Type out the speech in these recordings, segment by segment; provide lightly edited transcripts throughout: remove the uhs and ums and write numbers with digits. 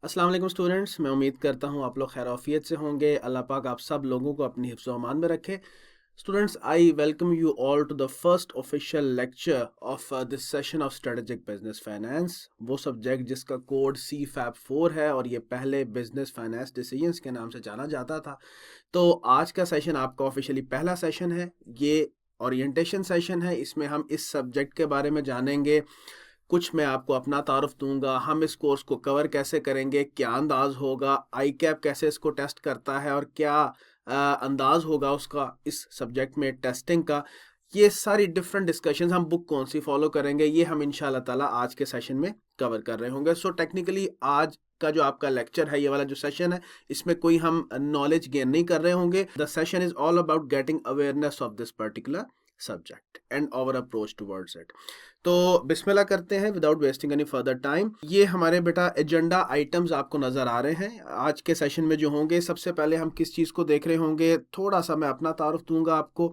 अस्सलाम वालेकुम स्टूडेंट्स, मैं उम्मीद करता हूँ आप लोग खैर से होंगे। अल्लाह पाक आप सब लोगों को अपनी हिफ्ज़ व अमान में रखे। Students, I welcome you all to the first official lecture of this session of strategic business finance. वो सब्जेक्ट जिसका कोड CFAP 4 है और ये पहले बिजनेस फाइनेंस डिसीजंस के नाम से जाना जाता था। तो आज का सेशन आपका ऑफिशियली पहला सेशन है। ये ओरिएंटेशन सेशन है। इसमें हम इस सब्जेक्ट के बारे में जानेंगे, कुछ मैं आपको अपना तारुफ दूंगा, हम इस कोर्स को कवर कैसे करेंगे, क्या अंदाज होगा, आई कैप कैसे इसको टेस्ट करता है और क्या अंदाज होगा उसका इस सब्जेक्ट में टेस्टिंग का। ये सारी डिफरेंट डिस्कशंस, हम बुक कौन सी फॉलो करेंगे, ये हम इंशाल्लाह ताला आज के सेशन में कवर कर रहे होंगे। सो टेक्निकली आज का जो आपका लेक्चर है, ये वाला जो सेशन है, इसमें कोई हम नॉलेज गेन नहीं कर रहे होंगे। The session is all about getting awareness of this particular subject and our approach towards it. तो बिस्मिल्लाह करते हैं without wasting any further time. ये हमारे बेटा एजेंडा आइटम्स आपको नज़र आ रहे हैं आज के सेशन में जो होंगे। सबसे पहले हम किस चीज़ को देख रहे होंगे, थोड़ा सा मैं अपना तारुफ दूंगा आपको,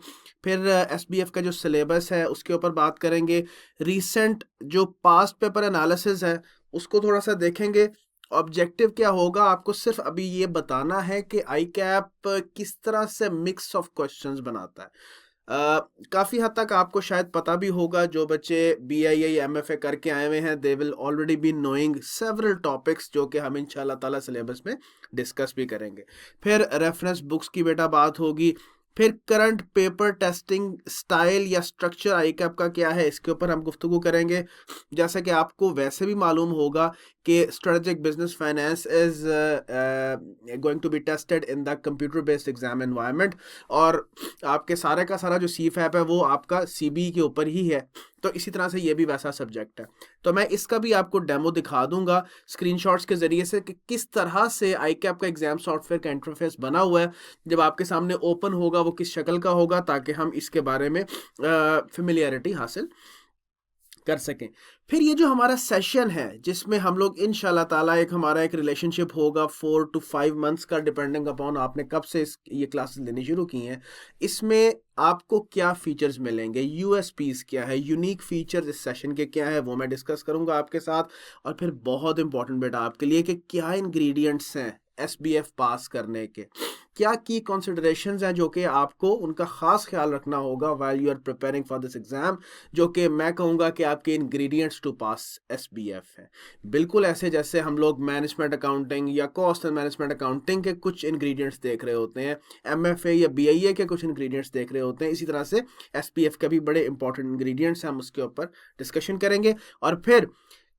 फिर SBF का जो सिलेबस है उसके ऊपर बात करेंगे, रीसेंट जो पास्ट पेपर एनालिसिस है उसको थोड़ा सा देखेंगे। ऑब्जेक्टिव क्या होगा, आपको सिर्फ अभी ये बताना है कि आई कैप किस तरह से मिक्स ऑफ क्वेश्चंस बनाता है। काफ़ी हद तक आपको शायद पता भी होगा, जो बच्चे BIA या MFA करके आए हुए हैं, they will already be knowing several topics जो कि हम इंशाल्लाह ताला सिलेबस में डिस्कस भी करेंगे। फिर रेफरेंस बुक्स की बेटा बात होगी, फिर करंट पेपर टेस्टिंग स्टाइल या स्ट्रक्चर आई कैप का क्या है, इसके ऊपर हम गुफ्तगू करेंगे। जैसा कि आपको वैसे भी मालूम होगा कि strategic business finance is going to be tested in the computer based exam environment, और आपके सारे का सारा जो CFAP है वो आपका CBE के ऊपर ही है। तो इसी तरह से ये भी वैसा सब्जेक्ट है। तो मैं इसका भी आपको डेमो दिखा दूंगा स्क्रीनशॉट्स के जरिए से कि किस तरह से आई कैप का एग्जाम सॉफ्टवेयर का इंटरफेस बना हुआ है। जब आपके सामने ओपन होगा वो किस शक्ल का होगा, ताकि हम इसके बारे में फेमिलियरिटी हासिल कर सकें। फिर ये जो हमारा सेशन है जिसमें हम लोग इंशाल्लाह ताला हमारा एक रिलेशनशिप होगा 4 to 5 मंथ्स का, डिपेंडिंग अपॉन आपने कब से ये क्लासेस लेनी शुरू की हैं। इसमें आपको क्या फीचर्स मिलेंगे, USPs क्या है, यूनिक फीचर्स इस सेशन के क्या है, वो मैं डिस्कस करूंगा आपके साथ। और फिर बहुत इंपॉर्टेंट बेटा आपके लिए कि क्या इंग्रेडिएंट्स हैं SBF पास करने के, क्या की कंसिडरेशंस हैं जो कि आपको उनका खास ख्याल रखना होगा while you are preparing for this exam, जो कि मैं कहूँगा कि आपके इंग्रेडिएंट्स टू पास SBF है। बिल्कुल ऐसे जैसे हम लोग मैनेजमेंट अकाउंटिंग या कॉस्ट एंड मैनेजमेंट अकाउंटिंग के कुछ इंग्रेडिएंट्स देख रहे होते हैं, MFA या BIA के कुछ इंग्रेडिएंट्स देख रहे होते हैं, इसी तरह से SPF के भी बड़े इंपॉर्टेंट इंग्रेडिएंट्स हैं, हम उसके ऊपर डिस्कशन करेंगे। और फिर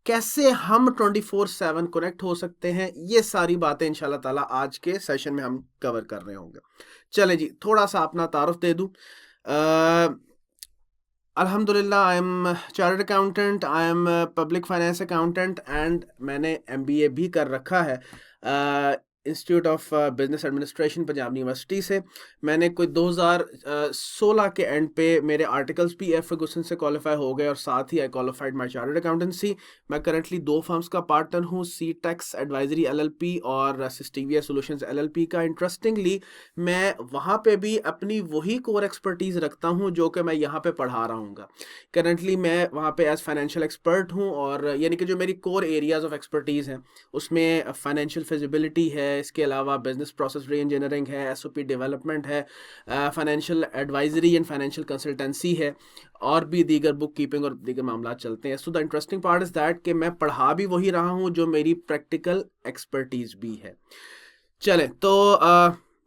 कैसे हम 24/7 कनेक्ट हो सकते हैं, ये सारी बातें इंशाल्लाह ताला आज के सेशन में हम कवर कर रहे होंगे। चलें जी, थोड़ा सा अपना तारुफ दे दूं। अल्हम्दुलिल्लाह I am chartered accountant, I am public finance accountant and मैंने MBA भी कर रखा है institute of business administration Punjab university से। मैंने कोई 2016 के एंड पे मेरे आर्टिकल्स भी F फर्गूसन से क्वालिफाई हो गए और साथ ही I qualified my chartered accountancy. मैं करंटली 2 फर्म्स का पार्टनर हूँ, CTEX एडवाइजरी LLP और सिस्टीविया सॉल्यूशंस LLP का। इंटरेस्टिंगली मैं वहाँ पे भी अपनी वही कोर एक्सपर्टीज़ रखता हूँ जो कि मैं यहाँ पे पढ़ा रहा हूँ। करंटली मैं वहाँ पे एज फाइनेंशियल एक्सपर्ट हूँ, और यानी कि जो मेरी कोर एरियाज ऑफ एक्सपर्टीज़ हैं उसमें फाइनेंशियल फिजिबिलिटी है, इसके अलावा बिजनेस प्रोसेस री इंजीनियरिंग है, SOP डेवलपमेंट है, financial advisory and financial consultancy है, और भी दीगर बुक कीपिंग और दीगर मामला चलते हैं। So the interesting part is that कि मैं पढ़ा भी वही रहा हूँ जो मेरी प्रैक्टिकल एक्सपर्टीज़ भी है। चलें तो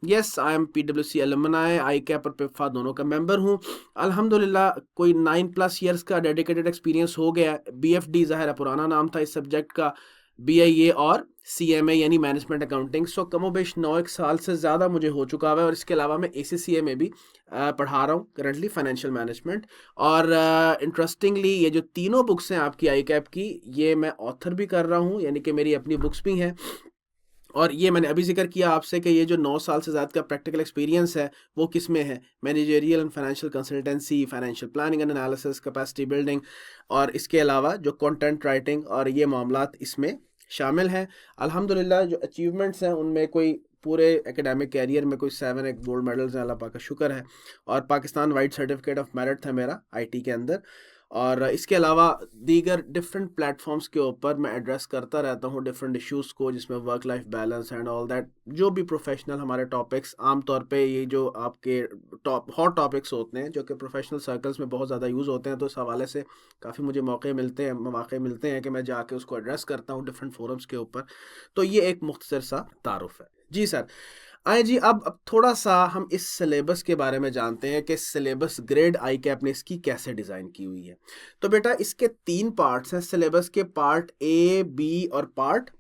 yes, I am PwC alumni, I cap और पिपफा दोनों का मेंबर हूँ। अल्हम्दुलिल्लाह कोई 9+ ईयर्स का डेडिकेटेड एक्सपीरियंस हो गया। BFD ज़ाहिर है पुराना नाम था इस सब्जेक्ट का, BIA और CMA यानी मैनेजमेंट अकाउंटिंग। सो कमोबेश 9 साल से ज़्यादा मुझे हो चुका है, और इसके अलावा मैं ACCA में भी पढ़ा रहा हूँ करंटली फाइनेंशियल मैनेजमेंट। और इंटरेस्टिंगली ये जो तीनों बुक्स हैं आपकी आई कैप की, ये मैं ऑथर भी कर रहा हूँ, यानी कि मेरी अपनी बुक्स भी हैं। और ये मैंने अभी जिक्र किया आपसे कि ये जो 9 साल से ज़्यादा का प्रैक्टिकल एक्सपीरियंस है वो किस में है, managerial and financial consultancy, financial planning and analysis, capacity building, और इसके अलावा जो कंटेंट राइटिंग और ये मामलात इसमें शामिल हैं। अल्हम्दुलिल्लाह जो अचीवमेंट्स हैं उनमें कोई पूरे एकेडमिक कैरियर में कोई 7 गोल्ड मेडल्स हैं, अल्लाह पाक का शुक्र है, और Pakistan wide certificate of merit था मेरा IT के अंदर। और इसके अलावा दीगर डिफरेंट प्लेटफॉर्म्स के ऊपर मैं एड्रेस करता रहता हूँ डिफरेंट इश्यूज़ को, जिसमें work life balance and all that, जो भी प्रोफेशनल हमारे टॉपिक्स आमतौर पे ये जो आपके हॉट टॉपिक्स होते हैं जो कि प्रोफेशनल सर्कल्स में बहुत ज़्यादा यूज़ होते हैं, तो इस हवाले से काफ़ी मुझे मौके मिलते हैं कि मैं जाके उसको एड्रेस करता हूँ डिफरेंट फोरम्स के ऊपर। तो ये एक मुख्तसर सा तारुफ है जी सर। आए जी, अब थोड़ा सा हम इस सिलेबस के बारे में जानते हैं कि सिलेबस ग्रेड आई कैप ने इसकी कैसे डिज़ाइन की हुई है। तो बेटा इसके 3 पार्ट्स हैं सिलेबस के, पार्ट ए, बी और पार्ट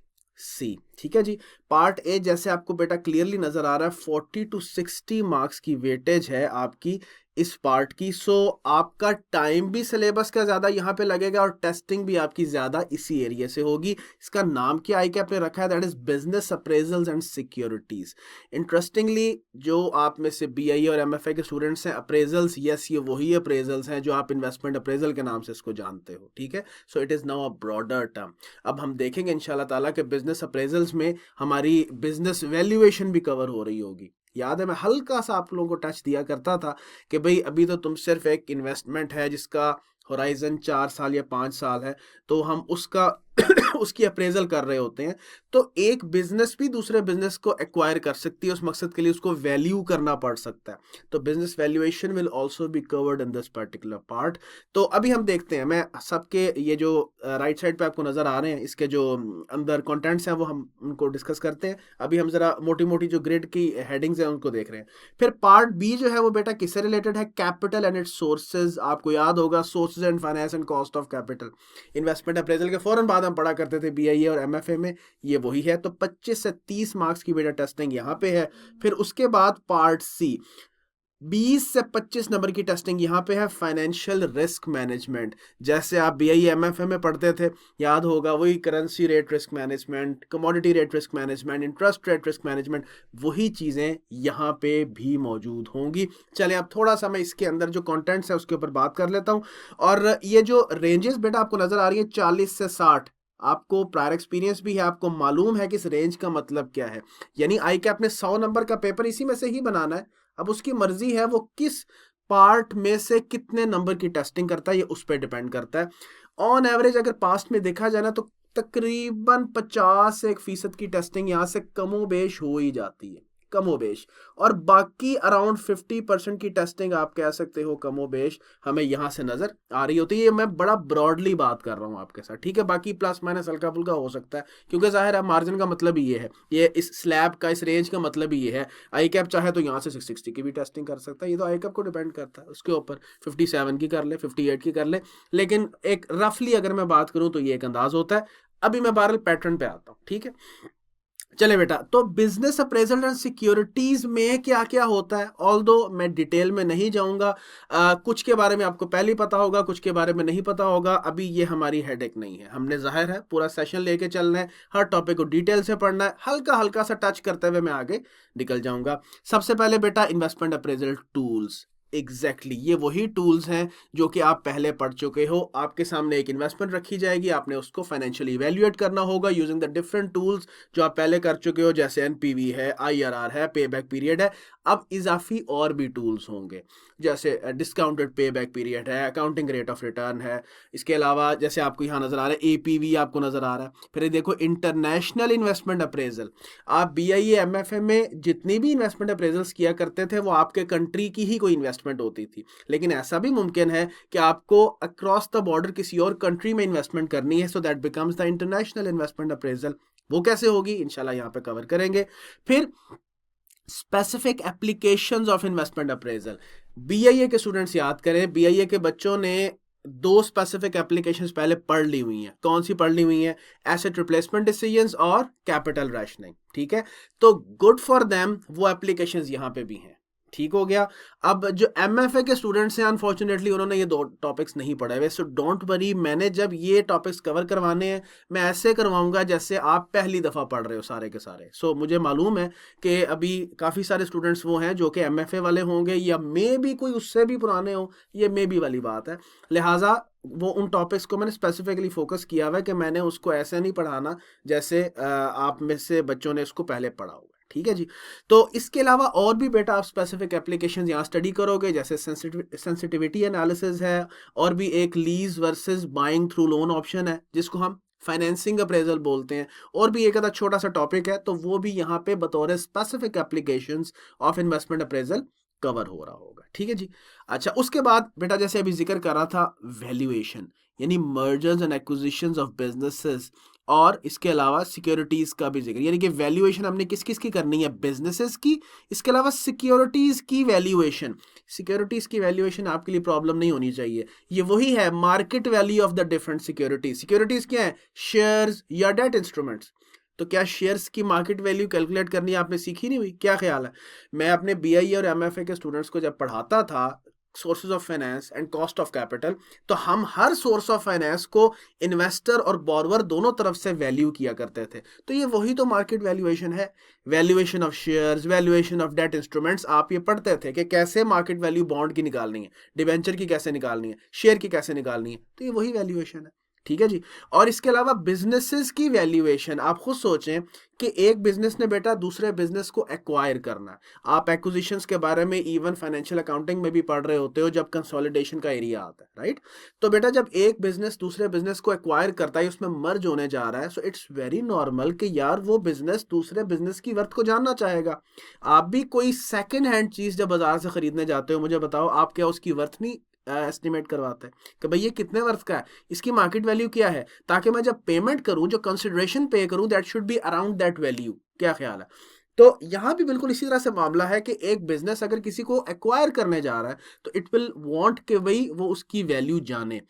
सी। ठीक है जी। पार्ट ए जैसे आपको बेटा क्लियरली नज़र आ रहा है 40 टू 60 मार्क्स की वेटेज है आपकी इस पार्ट की। सो आपका टाइम भी सिलेबस का ज़्यादा यहाँ पे लगेगा और टेस्टिंग भी आपकी ज़्यादा इसी एरिया से होगी। इसका नाम क्या आई कैप ने रखा है, that is business appraisals and securities. Interestingly जो आप में से बीआईए और एमएफए के स्टूडेंट्स हैं, अप्रेजल्स, यस ये वही अप्रेजल्स हैं जो आप इन्वेस्टमेंट अप्रेजल के नाम से इसको जानते हो। ठीक है, so it is now a broader term. अब हम देखेंगे इंशाल्लाह ताला कि बिजनेस अप्रेजल्स में हमारी बिजनेस वैल्यूएशन भी कवर हो रही होगी। याद है मैं हल्का सा आप लोगों को टच दिया करता था कि भाई अभी तो तुम सिर्फ एक इन्वेस्टमेंट है जिसका होराइजन 4 साल या 5 साल है, तो हम उसका उसकी अप्रेजल कर रहे होते हैं। तो एक बिजनेस भी दूसरे बिजनेस को एक्वायर कर सकती है, उस मकसद के लिए उसको वैल्यू करना पड़ सकता है। तो business valuation will also be covered in this particular part. तो अभी हम देखते हैं, मैं सबके ये जो राइट साइड पे आपको नजर आ रहे हैं इसके जो अंदर कंटेंट्स हैं वो हम उनको डिस्कस करते हैं। अभी हम जरा मोटी मोटी जो ग्रिड की हेडिंग्स हैं उनको देख रहे हैं। फिर पार्ट बी जो है वो बेटा किससे रिलेटेड है, कैपिटल एंड इट्स सोर्सेज। आपको याद होगा sources and finance and cost of capital. Investment appraisal के फौरन बाद हम पढ़ा करते थे बीआईए और एमएफए में, ये वही है। तो 25 से 30 मार्क्स की बेटा टेस्टिंग यहाँ पे है। फिर उसके बाद पार्ट सी 20 से 25 नंबर की टेस्टिंग यहाँ पे है, फाइनेंशियल रिस्क मैनेजमेंट। जैसे आप बीआईए एमएफए में पढ़ते थे, याद होगा वही currency rate risk management, commodity rate risk management, interest rate risk management, वही चीज़ें यहाँ पे भी मौजूद होंगी। चलें अब थोड़ा सा मैं इसके अंदर जो कंटेंट्स है उसके ऊपर बात कर लेता हूँ। और ये जो रेंजेस बेटा आपको नजर आ रही है 40 से 60, आपको प्रायर एक्सपीरियंस भी है, आपको मालूम है कि इस रेंज का मतलब क्या है। यानी आई कैप ने 100 नंबर का पेपर इसी में से ही बनाना है। अब उसकी मर्जी है वो किस पार्ट में से कितने नंबर की टेस्टिंग करता है, ये उस पर डिपेंड करता है। ऑन एवरेज अगर पास्ट में देखा जाए ना तो तकरीबन 50% की टेस्टिंग यहाँ से कमोबेश हो ही जाती है, कमोबेश। और बाकी अराउंड 50% की टेस्टिंग आप कह सकते हो कमोबेश हमें यहाँ से नजर आ रही होती है। ये मैं बड़ा ब्रॉडली बात कर रहा हूँ आपके साथ, ठीक है। बाकी प्लस माइनस हल्का फुल्का हो सकता है, क्योंकि जाहिर है मार्जिन का मतलब ही ये है, ये इस स्लैब का इस रेंज का मतलब ही ये है। आई कैप चाहे तो यहाँ से 660 की भी टेस्टिंग कर सकता है, ये तो आई कैप को डिपेंड करता है, उसके ऊपर 57 की कर ले, 58 की कर ले। लेकिन एक रफली अगर मैं बात करूँ तो ये एक अंदाज होता है। अभी मैं बहरहाल पैटर्न पे आता हूँ, ठीक है। चले बेटा, तो बिजनेस अप्रेजल एंड सिक्योरिटीज में क्या क्या होता है, ऑल्दो मैं डिटेल में नहीं जाऊंगा। कुछ के बारे में आपको पहले ही पता होगा, कुछ के बारे में नहीं पता होगा। अभी ये हमारी हेडेक नहीं है, हमने जाहिर है पूरा सेशन लेके चलना है, हर टॉपिक को डिटेल से पढ़ना है, हल्का हल्का सा टच करते हुए मैं आगे निकल जाऊंगा। सबसे पहले बेटा इन्वेस्टमेंट अप्रेजल टूल्स। एग्जैक्टली ये वही टूल्स हैं जो कि आप पहले पढ़ चुके हो। आपके सामने एक इन्वेस्टमेंट रखी जाएगी, आपने उसको फाइनेंशियली इवेल्युएट करना होगा यूजिंग द डिफरेंट टूल्स जो आप पहले कर चुके हो, जैसे एनपीवी है, आईआरआर है, पे बैक पीरियड है। अब इजाफी और भी टूल्स होंगे, जैसे डिस्काउंटेड पे बैक पीरियड है, अकाउंटिंग रेट ऑफ रिटर्न है। इसके अलावा जैसे आपको यहाँ नजर आ रहा है एपीवी आपको नजर आ रहा है। फिर देखो इंटरनेशनल इन्वेस्टमेंट अप्रेजल। आप बीआईए एमएफए में जितनी भी इन्वेस्टमेंट अप्रेजल्स किया करते थे वो आपके कंट्री की ही कोई इन्वेस्टमेंट होती थी, लेकिन ऐसा भी मुमकिन है कि आपको अक्रॉस द बॉर्डर किसी और कंट्री में इन्वेस्टमेंट करनी है, so that becomes the international investment appraisal. वो कैसे होगी इंशाल्लाह यहाँ पे कवर करेंगे। फिर specific applications of investment appraisal. BIA के स्टूडेंट्स याद करें, बीआईए के बच्चों ने 2 स्पेसिफिक एप्लीकेशंस पहले पढ़ ली हुई हैं। कौन सी पढ़ ली हुई हैं? एसेट रिप्लेसमेंट डिसीजंस और कैपिटल रैशनिंग, ठीक है। तो गुड फॉर देम, वो एप्लीकेशंस यहाँ पे भी हैं, ठीक हो गया। अब जो एमएफए के स्टूडेंट्स हैं अनफॉर्चुनेटली उन्होंने ये 2 टॉपिक्स नहीं पढ़े हुए, सो डोंट वरी, मैंने जब ये टॉपिक्स कवर करवाने हैं मैं ऐसे करवाऊंगा जैसे आप पहली दफ़ा पढ़ रहे हो सारे के सारे। सो मुझे मालूम है कि अभी काफ़ी सारे स्टूडेंट्स वो हैं जो कि एमएफए वाले होंगे या मे भी कोई उससे भी पुराने हो, ये मे भी वाली बात है। लिहाजा वो उन टॉपिक्स को मैंने स्पेसिफिकली फोकस किया हुआ है कि मैंने उसको ऐसे नहीं पढ़ाना जैसे आप में से बच्चों ने इसको पहले पढ़ा हुआ है, ठीक है जी। तो इसके अलावा और भी बेटा आप स्पेसिफिक एप्लीकेशन यहाँ स्टडी करोगे, जैसे सेंसिटिविटी एनालिसिस है, और भी एक lease versus buying through loan option है जिसको हम फाइनेंसिंग अप्रेजल बोलते हैं, और भी एक आधा छोटा सा टॉपिक है, तो वो भी यहाँ पे बतौर specific applications of investment appraisal cover हो रहा होगा। ठीक है जी। अच्छा, उसके बाद बेटा जैसे अभी जिक्र कर रहा था, वैल्यूएशन यानी mergers and acquisitions of businesses, और इसके अलावा सिक्योरिटीज का भी जिक्र, यानी कि वैल्यूएशन हमने किस किस की करनी है, बिजनेसेस की, इसके अलावा सिक्योरिटीज की वैल्यूएशन। सिक्योरिटीज की वैल्यूएशन आपके लिए प्रॉब्लम नहीं होनी चाहिए, ये वही है market value of the different securities. Securities क्या है, शेयर्स या डेट इंस्ट्रूमेंट्स। तो क्या शेयर्स की मार्केट वैल्यू कैलकुलेट करनी आपने सीखी नहीं हुई, क्या ख्याल है? मैं अपने बीआईए और एमएफए के स्टूडेंट्स को जब पढ़ाता था sources of finance and cost of capital, तो हम हर सोर्स ऑफ फाइनेंस को इन्वेस्टर और बोरोवर दोनों तरफ से वैल्यू किया करते थे। तो ये वही तो मार्केट वैल्यूएशन है, valuation of shares, valuation of debt instruments. आप ये पढ़ते थे कि कैसे मार्केट वैल्यू बॉन्ड की निकालनी है, डिबेंचर की कैसे निकालनी है, शेयर की कैसे निकालनी है, तो ये वही वैल्यूएशन है। ठीक है जी। और इसके अलावा बिजनेसेस की वैल्यूएशन, आप खुद सोचें कि एक बिजनेस ने बेटा दूसरे बिजनेस को एक्वायर करना है। आप एक्विजिशंस के बारे में इवन फाइनेंशियल अकाउंटिंग में भी पढ़ रहे होते हो जब कंसोलिडेशन का एरिया आता है, राइट? तो बेटा जब एक बिजनेस दूसरे बिजनेस को एक्वायर करता है, उसमें मर्ज होने जा रहा है, सो इट्स वेरी नॉर्मल कि यार वो बिजनेस दूसरे बिजनेस की वर्थ को जानना चाहेगा। आप भी कोई सेकेंड हैंड चीज जब बाजार से खरीदने जाते हो, मुझे बताओ आप क्या उसकी वर्थ नहीं एस्टिमेट करवाते हैं कि भाई ये कितने वर्थ का है, इसकी मार्केट वैल्यू क्या है, ताकि मैं जब पेमेंट करूं, जो कंसिडरेशन पे करूं, that should be around that value. क्या ख्याल है? तो यहां भी बिल्कुल इसी तरह से मामला है कि एक बिजनेस अगर किसी को एक्वायर करने जा रहा है तो इट विल वांट कि भाई वो उसकी वैल्यू जाने।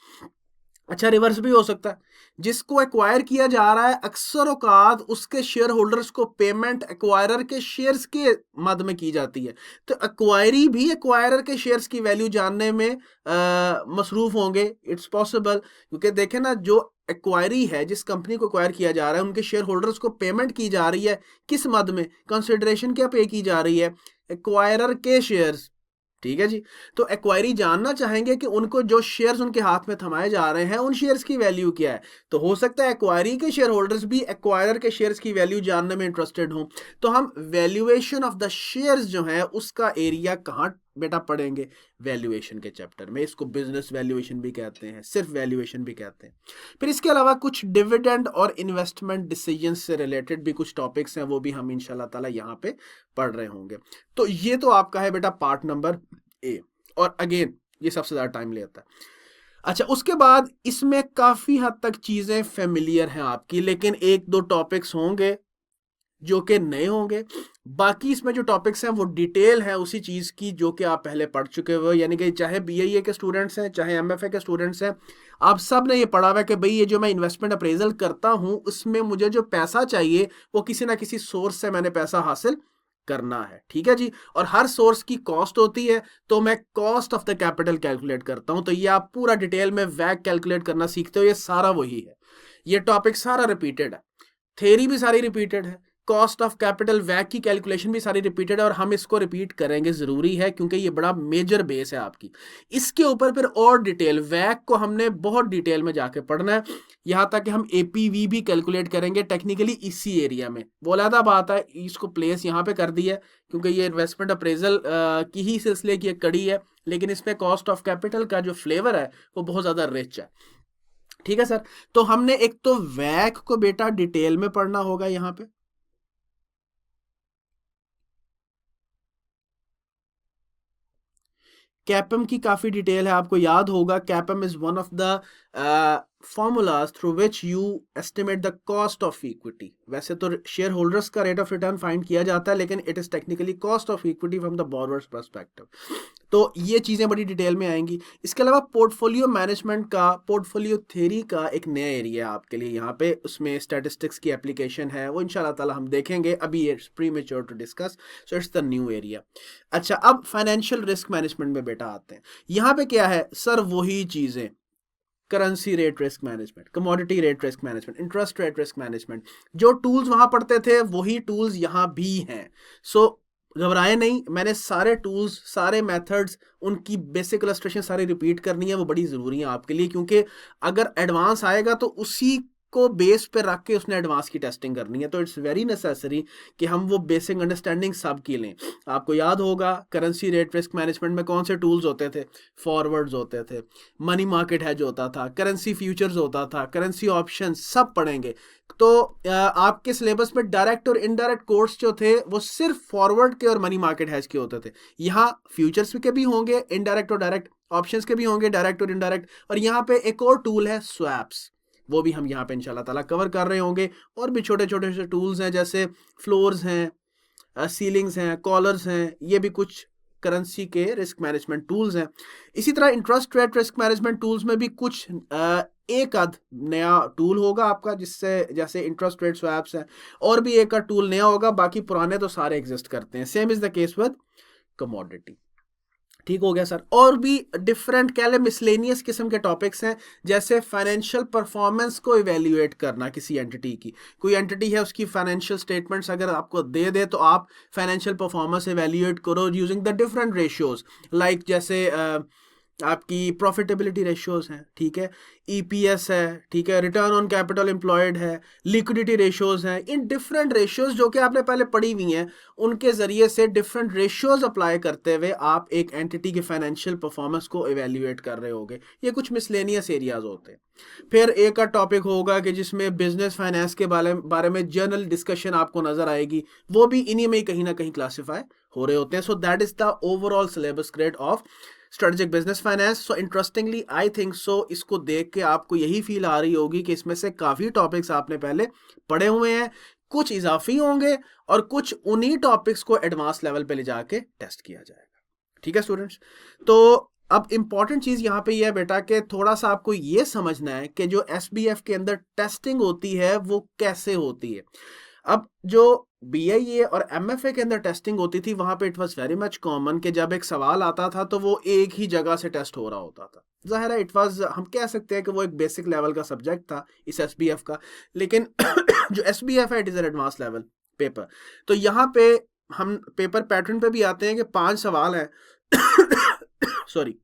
अच्छा, रिवर्स भी हो सकता है, जिसको एक्वायर किया जा रहा है अक्सर औकात उसके शेयर होल्डर्स को पेमेंट एक्वायरर के शेयर्स के मद में की जाती है। तो एक्वायरी भी एक्वायरर के शेयर्स की वैल्यू जानने में मसरूफ होंगे, इट्स पॉसिबल, क्योंकि देखें ना, जो एक्वायरी है, जिस कंपनी को एक्वायर किया जा रहा है, उनके शेयर होल्डर्स को पेमेंट की जा रही है किस मद में, कंसिडरेशन क्या पे की जा रही है, एक्वायरर के शेयर्स। ठीक है जी। तो एक्वायरी जानना चाहेंगे कि उनको जो शेयर्स उनके हाथ में थमाए जा रहे हैं, उन शेयर्स की वैल्यू क्या है। तो हो सकता है एक्वायरी के शेयर होल्डर्स भी एक्वायरर के शेयर्स की वैल्यू जानने में इंटरेस्टेड हों। तो हम वैल्यूएशन ऑफ द शेयर्स जो है उसका एरिया कहाँ बेटा पढ़ेंगे, वैल्यूएशन के चैप्टर में। इसको बिजनेस वैल्यूएशन भी कहते हैं, सिर्फ वैल्यूएशन भी कहते हैं। फिर इसके अलावा कुछ डिविडेंड और इन्वेस्टमेंट डिसीजन से रिलेटेड भी कुछ टॉपिक्स हैं, वो भी हम इंशाल्लाह ताला यहाँ पे पढ़ रहे होंगे। तो ये तो आपका है बेटा पार्ट नंबर ए, और अगेन ये सबसे ज्यादा टाइम लेता है। अच्छा, उसके बाद इसमें काफी हद तक चीजें फेमिलियर हैं आपकी, लेकिन एक दो टॉपिक्स होंगे जो कि नए होंगे। बाकी इसमें जो टॉपिक्स हैं वो डिटेल है उसी चीज की जो कि आप पहले पढ़ चुके हो, यानी कि चाहे बीआईए के स्टूडेंट्स हैं, चाहे एमएफए के स्टूडेंट्स हैं, आप सब ने ये पढ़ा हुआ है कि भाई ये जो मैं इन्वेस्टमेंट अप्रेजल करता हूं, उसमें मुझे जो पैसा चाहिए वो किसी ना किसी सोर्स से मैंने पैसा हासिल करना है। ठीक है जी। और हर सोर्स की कॉस्ट होती है, तो मैं cost of the capital calculate करता हूं। तो ये आप पूरा डिटेल में वैक कैलकुलेट करना सीखते हो, ये सारा वही है। ये टॉपिक सारा रिपीटेड है, थ्योरी भी सारी रिपीटेड है, कॉस्ट ऑफ कैपिटल वैक की कैलकुलेशन भी सारी रिपीटेड है, और हम इसको रिपीट करेंगे, जरूरी है, क्योंकि ये बड़ा मेजर बेस है आपकी। इसके ऊपर फिर और डिटेल, वैक को हमने बहुत डिटेल में जाके पढ़ना है, यहां तक कि हम एपीवी भी कैलकुलेट करेंगे टेक्निकली इसी एरिया में। वो अलग बात है, इसको प्लेस यहाँ पे कर दी है क्योंकि ये इन्वेस्टमेंट अप्रेजल की ही सिलसिले की एक कड़ी है, लेकिन इसमें कॉस्ट ऑफ कैपिटल का जो फ्लेवर है वो बहुत ज्यादा रिच है। ठीक है सर। तो हमने एक तो वैक को बेटा डिटेल में पढ़ना होगा यहां पे, कैपम की काफी डिटेल है, आपको याद होगा कैपम is one of the formulas through which you estimate the cost of equity। वैसे तो शेयर होल्डर्स का रेट ऑफ रिटर्न फाइंड किया जाता है, लेकिन it is technically cost of equity from the borrowers perspective. तो ये चीजें बड़ी डिटेल में आएंगी। इसके अलावा पोर्टफोलियो मैनेजमेंट का, पोर्टफोलियो थ्योरी का एक नया एरिया आपके लिए यहाँ पे, उसमें स्टैटिस्टिक्स की एप्लीकेशन है, वो इंशाल्लाह ताला हम देखेंगे, अभी it's premature to discuss, so it's the new area. अच्छा, अब फाइनेंशियल रिस्क मैनेजमेंट में बेटा आते हैं। यहाँ पे क्या है सर, वही चीजें, currency rate risk management, commodity rate risk management, interest rate risk management, जो टूल्स वहां पढ़ते थे वही टूल्स यहां भी हैं। सो घबराए नहीं, मैंने सारे टूल्स, सारे मेथड्स, उनकी बेसिक इलस्ट्रेशन सारी रिपीट करनी है, वो बड़ी जरूरी है आपके लिए, क्योंकि अगर एडवांस आएगा तो उसी को बेस पे रख के उसने एडवांस की टेस्टिंग करनी है, तो इट्स वेरी नेसेसरी कि हम वो बेसिक अंडरस्टैंडिंग सब की लें। आपको याद होगा करेंसी रेट रिस्क मैनेजमेंट में कौन से टूल्स होते थे, फॉरवर्ड्स होते थे, मनी मार्केट हेज होता था, करेंसी फ्यूचर्स होता था, करेंसी ऑप्शन, सब पढ़ेंगे। तो आपके सिलेबस में डायरेक्ट और इनडायरेक्ट कोर्स जो थे वो सिर्फ फॉरवर्ड के और मनी मार्केट हैज के होते थे। यहाँ फ्यूचर्स के भी होंगे, इनडायरेक्ट और डायरेक्ट, ऑप्शंस के भी होंगे, डायरेक्ट और इनडायरेक्ट, और यहाँ पे एक और टूल है स्वैप्स, वो भी हम यहाँ पे इंशाल्लाह ताला कवर कर रहे होंगे। और भी छोटे छोटे से टूल्स हैं जैसे फ्लोर्स हैं, सीलिंग्स हैं, कॉलर्स हैं, ये भी कुछ करेंसी के रिस्क मैनेजमेंट टूल्स हैं। इसी तरह interest rate risk management tools में भी कुछ एक आध नया टूल होगा आपका, जिससे जैसे इंटरेस्ट रेट स्वैप्स है, और भी एक आध टूल नया होगा, बाकी पुराने तो सारे एग्जिस्ट करते हैं। Same is the case with commodity. ठीक हो गया सर। और भी डिफरेंट क्या है, मिसलेनियस किस्म के टॉपिक्स हैं, जैसे फाइनेंशियल परफॉर्मेंस को इवेल्युएट करना किसी एंटिटी की। कोई एंटिटी है, उसकी फाइनेंशियल स्टेटमेंट्स अगर आपको दे दे तो आप फाइनेंशियल परफॉर्मेंस इवेल्युएट करो using the different ratios, like जैसे आपकी प्रॉफिटेबिलिटी रेशियोज हैं, ठीक है, ईपीएस है, ठीक है, रिटर्न ऑन कैपिटल एम्प्लॉयड है, लिक्विडिटी रेशियोज हैं। इन डिफरेंट रेशियोज जो कि आपने पहले पढ़ी हुई हैं, उनके जरिए से डिफरेंट रेशियोज अप्लाई करते हुए आप एक एंटिटी के फाइनेंशियल परफॉर्मेंस को इवेल्युएट कर रहे होगे। ये कुछ मिसलेनियस एरियाज होते हैं। फिर एक और टॉपिक होगा कि जिसमें बिजनेस फाइनेंस के बारे में जनरल डिस्कशन आपको नजर आएगी, वो भी इन्हीं में ही कहीं ना कहीं क्लासिफाई हो रहे होते हैं। So that is the overall syllabus grade of strategic business finance. So interestingly I think so इसको देख के आपको यही फील आ रही होगी कि इसमें से काफी टॉपिक्स आपने पहले पढ़े हुए हैं, कुछ इजाफी होंगे और कुछ उन्हीं टॉपिक्स को एडवांस लेवल पे ले जाके टेस्ट किया जाएगा। ठीक है स्टूडेंट्स, तो अब इंपॉर्टेंट चीज यहाँ पे यह है बेटा कि थोड़ा सा आपको ये समझना है कि जो एसबीएफ के अंदर टेस्टिंग होती है वो कैसे होती है। अब जो बीआईए और एमएफए के अंदर टेस्टिंग होती थी, वहां पे it was very much common कि जब एक सवाल आता था तो वो एक ही जगह से टेस्ट हो रहा होता था। जाहिर है इट वाज, हम कह सकते हैं कि वो एक बेसिक लेवल का सब्जेक्ट था इस एसबीएफ का, लेकिन जो एसबीएफ है it is an advance level paper. तो यहाँ पे हम पेपर पैटर्न पे भी आते हैं कि 5 सवाल है सॉरी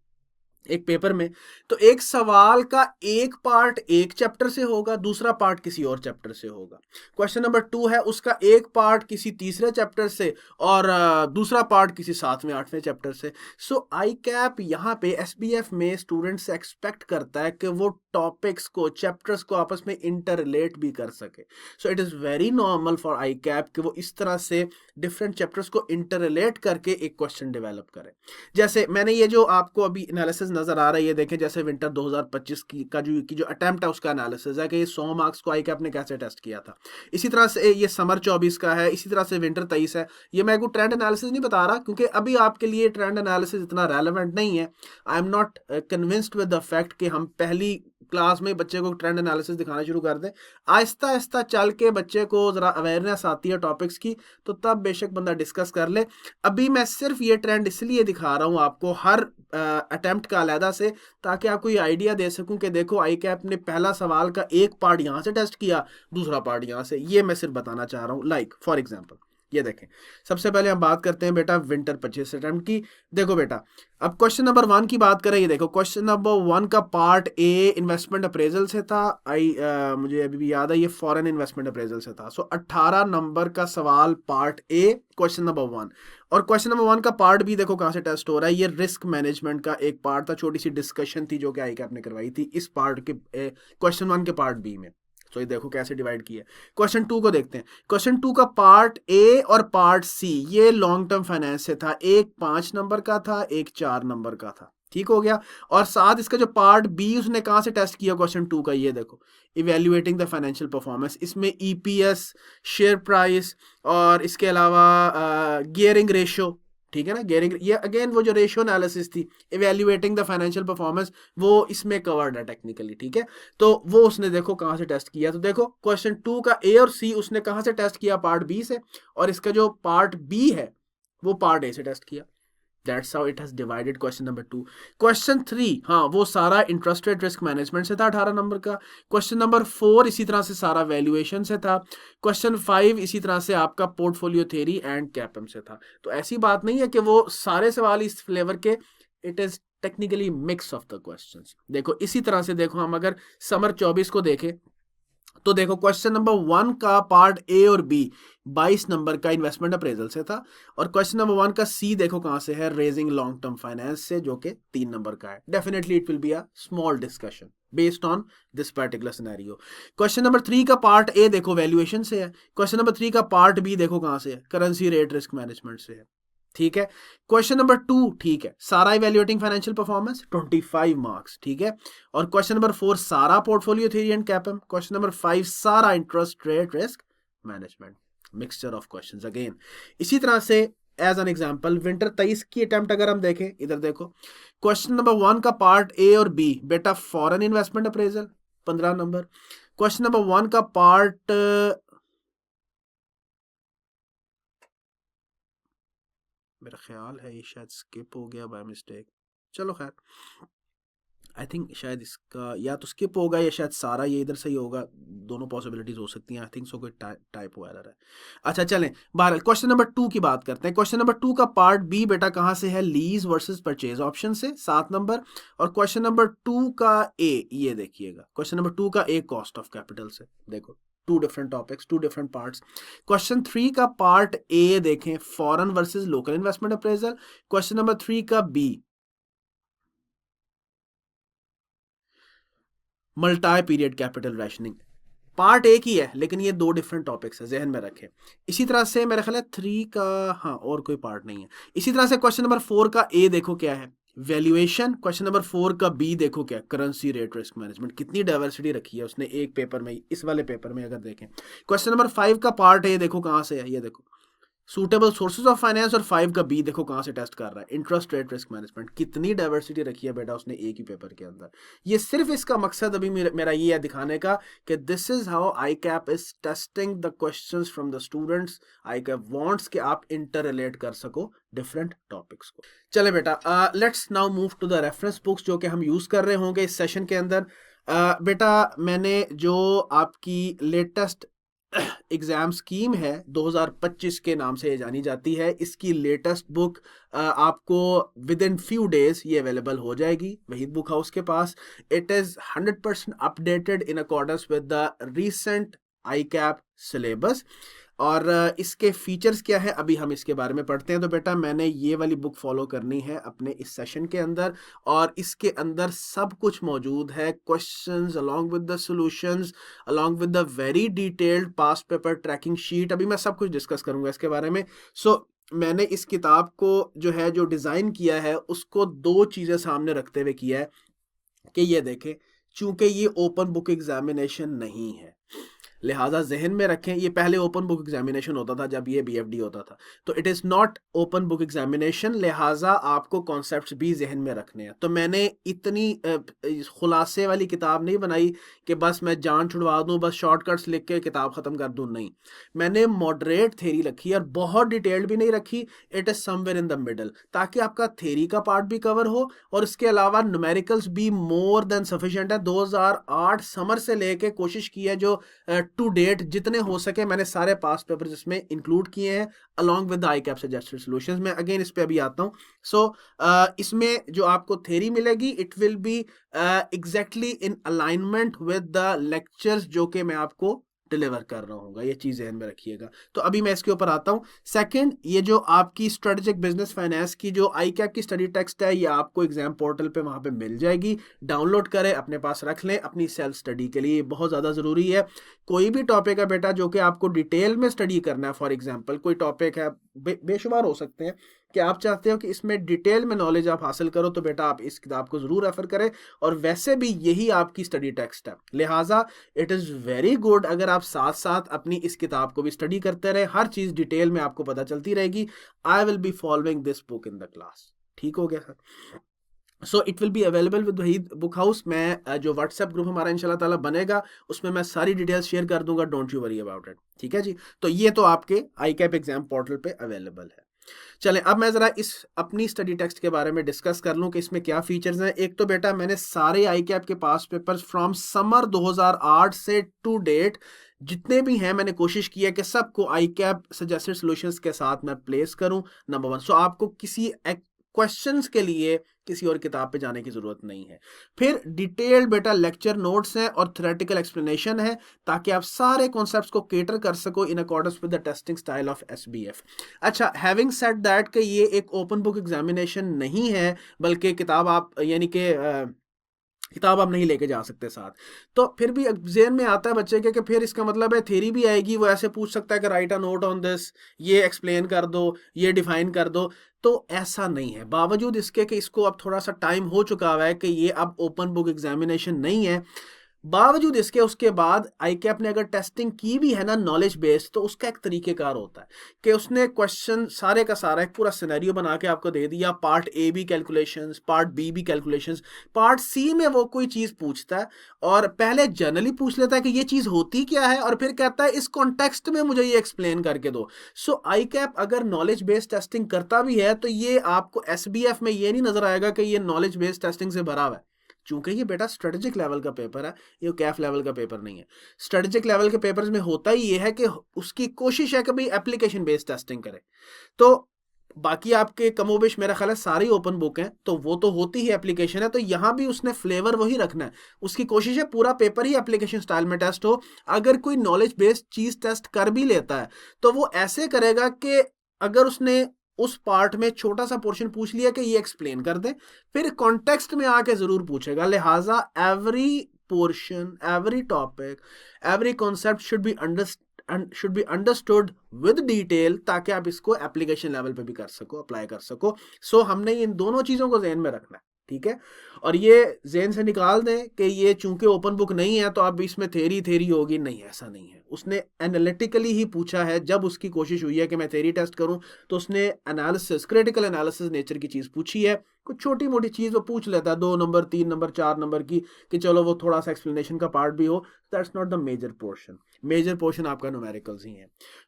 एक पेपर में, तो एक सवाल का एक पार्ट एक चैप्टर से होगा, दूसरा पार्ट किसी और चैप्टर से होगा। क्वेश्चन नंबर 2 है, उसका एक पार्ट किसी तीसरे चैप्टर से और दूसरा पार्ट किसी 7वें 8वें चैप्टर से। सो आई कैप यहाँ पे एसबीएफ में स्टूडेंट से एक्सपेक्ट करता है कि वो टॉपिक्स को, चैप्टर्स को आपस में इंटर रिलेट भी कर सके। So it is very normal for I cap कि वो इस तरह से डिफरेंट चैप्टर्स को इंटर रिलेट करके एक क्वेश्चन डेवलप करें। जैसे मैंने ये जो आपको अभी एनालिसिस नजर आ रहा है, ये देखें, जैसे विंटर 2025 की जो अटेम्प्ट है उसका एनालिसिस है कि ये 100 मार्क्स को आई कैप ने कैसे टेस्ट किया था। इसी तरह से ये समर 24 का है, इसी तरह से विंटर 23 है। ये मैं कोई ट्रेंड एनालिसिस नहीं बता रहा क्योंकि अभी आपके लिए ट्रेंड एनालिसिस इतना रेलेवेंट नहीं है। I am not convinced with the fact कि हम पहली क्लास में बच्चे को ट्रेंड एनालिसिस दिखाना शुरू कर दें। आहिस्ता आहिस्ता चल के बच्चे को जरा अवेयरनेस आती है टॉपिक्स की, तो तब बेशक बंदा डिस्कस कर ले। अभी मैं सिर्फ ये ट्रेंड इसलिए दिखा रहा हूँ आपको हर अटेम्प्ट का अलहदा से, ताकि आपको ये आइडिया दे सकूं कि देखो आई कैप ने पहला सवाल का एक पार्ट यहाँ से टेस्ट किया, दूसरा पार्ट यहाँ से। ये मैं सिर्फ बताना चाह रहा हूँ। लाइक फॉर एग्जाम्पल ये देखें, सबसे पहले हम बात करते हैं बेटा विंटर 25 अटेम्प्ट की। देखो बेटा, अब क्वेश्चन नंबर 1 की बात करें, ये देखो क्वेश्चन नंबर 1 का पार्ट ए इन्वेस्टमेंट अप्रेजल से था। मुझे अभी भी याद है ये फॉरेन इन्वेस्टमेंट अप्रेजल से था। सो 18 नंबर का सवाल पार्ट ए क्वेश्चन नंबर 1। और क्वेश्चन नंबर 1 का पार्ट बी देखो कहाँ से टेस्ट हो रहा है। ये रिस्क मैनेजमेंट का एक पार्ट था, छोटी सी डिस्कशन थी जो कि आई कैप ने करवाई थी इस पार्ट के क्वेश्चन 1 के पार्ट बी में। तो ये देखो कैसे डिवाइड किया। क्वेश्चन 2 को देखते हैं। क्वेश्चन 2 का पार्ट ए और पार्ट सी ये लॉन्ग टर्म फाइनेंस से था। एक 5 नंबर का था, एक 4 नंबर का था। ठीक हो गया। और साथ इसका जो पार्ट बी उसने कहां से टेस्ट किया क्वेश्चन 2 का, ये देखो इवेल्युएटिंग द फाइनेंशियल परफॉर्मेंस। इसमें ईपीएस, शेयर प्राइस और इसके अलावा गियरिंग रेशियो, ठीक है ना, गियरिंग, ये अगेन वो जो रेशियो एनालिसिस थी, इवेल्युएटिंग द फाइनेंशियल परफॉर्मेंस, वो इसमें कवर्ड है टेक्निकली। ठीक है, तो वो उसने देखो कहां से टेस्ट किया। तो देखो क्वेश्चन 2 का ए और सी उसने कहां से टेस्ट किया, पार्ट बी से, और इसका जो पार्ट बी है वो पार्ट ए से टेस्ट किया। That's how it has divided question number 2. Question 3, हाँ वो सारा इंटरेस्ट रेट रिस्क मैनेजमेंट से था 18 नंबर का। क्वेश्चन नंबर 4 इसी तरह से सारा वैल्यूएशन से था। क्वेश्चन 5 इसी तरह से आपका पोर्टफोलियो थ्योरी एंड कैपम से था। तो ऐसी बात नहीं है कि वो सारे सवाल इस फ्लेवर के, it is technically mix of the questions. देखो इसी तरह से देखो, हम अगर समर 24 को देखें तो देखो क्वेश्चन नंबर 1 का पार्ट ए और बी 22 नंबर का इन्वेस्टमेंट अप्रेजल से था, और क्वेश्चन नंबर 1 का सी देखो कहां से है, रेजिंग लॉन्ग टर्म फाइनेंस से, जो कि 3 नंबर का है. Definitely it will be a small discussion based on this particular scenario. Question number 3 का पार्ट ए देखो वैल्यूएशन से है. क्वेश्चन नंबर 3 का पार्ट बी देखो कहां से है, करेंसी रेट रिस्क मैनेजमेंट से है. ठीक है. क्वेश्चन नंबर 2 ठीक है, सारा इवैल्यूएटिंग फाइनेंशियल परफॉर्मेंस 25 मार्क्स. ठीक है. और क्वेश्चन नंबर 4 सारा portfolio theory and कैपम. Question number 5 सारा interest rate risk management. Mixture of questions again. इसी तरह से एज एन एग्जांपल विंटर 23 की अटेम्प्ट अगर हम देखें, इधर देखो क्वेश्चन नंबर 1 का पार्ट ए और बी बेटा foreign investment appraisal 15 number. Question number 1 का पार्ट मेरा ख्याल है ये शायद स्किप हो गया बाय मिस्टेक. चलो खैर, आई थिंक शायद इसका या तो स्किप होगा या शायद सारा ये इधर से ही होगा. दोनों पॉसिबिलिटीज हो सकती हैं. आई थिंक सो कोई टाइप एरर है. अच्छा चलें, बहरहाल क्वेश्चन नंबर 2 की बात करते हैं. क्वेश्चन नंबर 2 का पार्ट बी बेटा कहां से है, लीज वर्सेस परचेज ऑप्शन से 7 नंबर. और क्वेश्चन नंबर 2 का ए ये देखिएगा, क्वेश्चन नंबर 2 का ए कॉस्ट ऑफ कैपिटल से. देखो two different topics, two different parts. Question 3 का पार्ट ए देखें, foreign versus local investment appraisal. Question number 3 का B multi period capital rationing. Part एक ही है लेकिन ये 2 डिफरेंट टॉपिक्स है, जहन में रखें. इसी तरह से मेरा ख्याल है 3 का हाँ और कोई पार्ट नहीं है. इसी तरह से क्वेश्चन नंबर 4 का ए देखो क्या है, वैल्यूएशन. क्वेश्चन नंबर 4 का बी देखो क्या, करेंसी रेट रिस्क मैनेजमेंट. कितनी डाइवर्सिटी रखी है उसने एक पेपर में, इस वाले पेपर में अगर देखें. क्वेश्चन नंबर 5 का पार्ट ए देखो कहां से है, ये देखो सूटेबल सोर्सेज ऑफ फाइनेंस. और 5 का बी देखो कहां से टेस्ट कर रहा है, इंटरेस्ट रेट रिस्क मैनेजमेंट. कितनी डाइवर्सिटी रखी है बेटा उसने एक ही पेपर के अंदर. ये सिर्फ इसका मकसद अभी मेरा ये है दिखाने का कि this is how I cap is testing the questions from the students. I cap wants कि आप इंटर रिलेट कर सको डिफरेंट टॉपिक्स को. चले बेटा, let's now move to the reference books जो कि हम यूज कर रहे होंगे इस सेशन के अंदर. बेटा मैंने जो आपकी लेटेस्ट एग्जाम स्कीम है 2025 के नाम से ये जानी जाती है, इसकी लेटेस्ट बुक आपको विद इन फ्यू डेज ये अवेलेबल हो जाएगी वहीद बुक हाउस के पास. It is 100% updated in accordance with the recent ICAP syllabus. और इसके फीचर्स क्या है अभी हम इसके बारे में पढ़ते हैं. तो बेटा मैंने ये वाली बुक फॉलो करनी है अपने इस सेशन के अंदर, और इसके अंदर सब कुछ मौजूद है, questions along with the solutions along with the very detailed past paper tracking sheet. अभी मैं सब कुछ डिस्कस करूंगा इसके बारे में. मैंने इस किताब को जो है जो डिज़ाइन किया है उसको 2 चीज़ें सामने रखते हुए किया है कि ये देखें, चूंकि ये ओपन बुक एग्जामिनेशन नहीं है, लिहाजा जहन में रखें ये पहले ओपन बुक एग्जामिनेशन होता था जब ये बीएफडी होता था, तो it is not open book examination. लिहाजा आपको कॉन्सेप्ट्स भी जहन में रखने हैं. तो मैंने इतनी खुलासे वाली किताब नहीं बनाई कि बस मैं जान छुड़वा दूं, बस शॉर्टकट्स लिख के किताब ख़त्म कर दूं. नहीं, मैंने मॉडरेट थेरी रखी और बहुत डिटेल्ड भी नहीं रखी. It is somewhere in the middle, ताकि आपका थेरी का पार्ट भी कवर हो और इसके अलावा न्यूमेरिकल्स भी मोर देन सफिशिएंट है. 2008 समर से लेके कोशिश की है जो टू डेट जितने हो सके मैंने सारे पास्ट पेपर्स इसमें इंक्लूड किए हैं along with the I cap suggested solutions. मैं अगेन इस पे अभी आता हूँ. इसमें जो आपको थ्योरी मिलेगी it will be exactly in alignment with the lectures जो कि मैं आपको डिलीवर कर रहा हूँ. ये चीज़ ध्यान में रखिएगा. तो अभी मैं इसके ऊपर आता हूँ. सेकंड, ये जो आपकी स्ट्रेटेजिक बिजनेस फाइनेंस की जो आई कैप की स्टडी टेक्स्ट है ये आपको एग्जाम पोर्टल पे वहाँ पे मिल जाएगी. डाउनलोड करें, अपने पास रख लें अपनी सेल्फ स्टडी के लिए, बहुत ज़्यादा ज़रूरी है. कोई भी टॉपिक है बेटा जो कि आपको डिटेल में स्टडी करना है, फॉर एग्जाम्पल कोई टॉपिक है, बेशुमार हो सकते हैं कि आप चाहते हो कि इसमें डिटेल में नॉलेज आप हासिल करो, तो बेटा आप इस किताब को ज़रूर रेफर करें. और वैसे भी यही आपकी स्टडी टेक्स्ट है, लिहाजा इट इज़ वेरी गुड अगर आप साथ साथ अपनी इस किताब को भी स्टडी करते रहे. हर चीज़ डिटेल में आपको पता चलती रहेगी. आई will be following this book in the class. ठीक हो गया sir. So it will be available with Waheed book house. मैं जो व्हाट्सएप ग्रुप हमारा इंशाल्लाह ताला बनेगा उसमें मैं सारी डिटेल्स शेयर कर दूंगा. Don't you worry about it. ठीक है जी. तो ये तो आपके आई कैप एग्जाम पोर्टल पे अवेलेबल है. चलें अब मैं ज़रा इस अपनी स्टडी टेक्स्ट के बारे में डिस्कस कर लूं कि इसमें क्या फीचर्स हैं. एक तो बेटा मैंने सारे आई कैप के पास पेपर्स फ्रॉम समर 2008 से टू डेट जितने भी हैं मैंने कोशिश की है कि सबको आई कैप सजेस्टेड सॉल्यूशंस के साथ मैं प्लेस करूं. नंबर 1. सो आपको किसी क्वेश्चंस के लिए किसी और किताब पे जाने की जरूरत नहीं है। फिर डिटेल्ड बेटा लेक्चर नोट्स हैं और थ्योरेटिकल एक्सप्लेनेशन है, ताकि आप सारे कॉन्सेप्ट्स को केटर कर सको in accordance with the testing style of SBF. अच्छा, हैविंग सेड दैट कि ये एक ओपन बुक एग्जामिनेशन नहीं है, बल्कि किताब आप यानी कि किताब आप नहीं लेके जा सकते साथ, तो फिर भी जेहन में आता है बच्चे के कि फिर इसका मतलब है थ्योरी भी आएगी, वो ऐसे पूछ सकता है कि right a note on this, ये एक्सप्लेन कर दो, ये डिफाइन कर दो। तो ऐसा नहीं है, बावजूद इसके कि इसको अब थोड़ा सा टाइम हो चुका हुआ है कि ये अब ओपन बुक एग्जामिनेशन नहीं है, बावजूद इसके उसके बाद आईकैप ने अगर टेस्टिंग की भी है ना नॉलेज बेस्ड, तो उसका एक तरीकेकार होता है कि उसने क्वेश्चन सारे का सारा एक पूरा सिनेरियो बना के आपको दे दिया, पार्ट ए भी कैलकुलेशंस, पार्ट बी भी कैलकुलेशंस, पार्ट सी में वो कोई चीज पूछता है और पहले जनरली पूछ लेता है कि ये चीज होती क्या है, और फिर कहता है इस कॉन्टेक्स्ट में मुझे ये एक्सप्लेन करके दो। सो आईकैप अगर नॉलेज बेस्ड टेस्टिंग करता भी है, तो ये आपको एसबीएफ में ये नहीं नजर आएगा कि ये नॉलेज बेस्ड टेस्टिंग से भरा हुआ है, चूंकि ये बेटा स्ट्रेटेजिक लेवल का पेपर है, ये कैफ लेवल का पेपर नहीं है। स्ट्रेटेजिक लेवल के पेपर्स में होता ही ये है कि उसकी कोशिश है कि भाई एप्लीकेशन बेस्ड टेस्टिंग करे। तो बाकी आपके कमोबेश मेरा ख्याल है सारी ओपन बुक हैं, तो वो तो होती ही एप्लीकेशन है, तो यहाँ भी उसने फ्लेवर वही रखना है। उसकी कोशिश है पूरा पेपर ही एप्लीकेशन स्टाइल में टेस्ट हो। अगर कोई नॉलेज बेस्ड चीज टेस्ट कर भी लेता है, तो वो ऐसे करेगा कि अगर उसने उस पार्ट में छोटा सा पोर्शन पूछ लिया कि ये एक्सप्लेन कर दे, फिर कॉन्टेक्स्ट में आके जरूर पूछेगा। लिहाजा every portion, every topic, every concept should be understood with detail, ताकि आप इसको एप्लीकेशन लेवल पे भी कर सको, अप्लाई कर सको। सो हमने इन दोनों चीजों को ध्यान में रखना है, ठीक है। और ये जेन से निकाल दें कि ये चूंकि ओपन बुक नहीं है तो अब इसमें थेरी होगी, नहीं, ऐसा नहीं है। उसने एनालिटिकली ही पूछा है, जब उसकी कोशिश हुई है कि मैं थेरी टेस्ट करूं, तो उसने एनालिसिस, क्रिटिकल एनालिसिस नेचर की चीज पूछी है। कुछ छोटी मोटी चीज वो पूछ लेता है, 2 नंबर 3 नंबर 4 नंबर की, कि चलो वो थोड़ा सा एक्सप्लेनेशन का पार्ट भी हो, that's not the major portion. Major portion आपका न्यूमेरिकल्स ही है।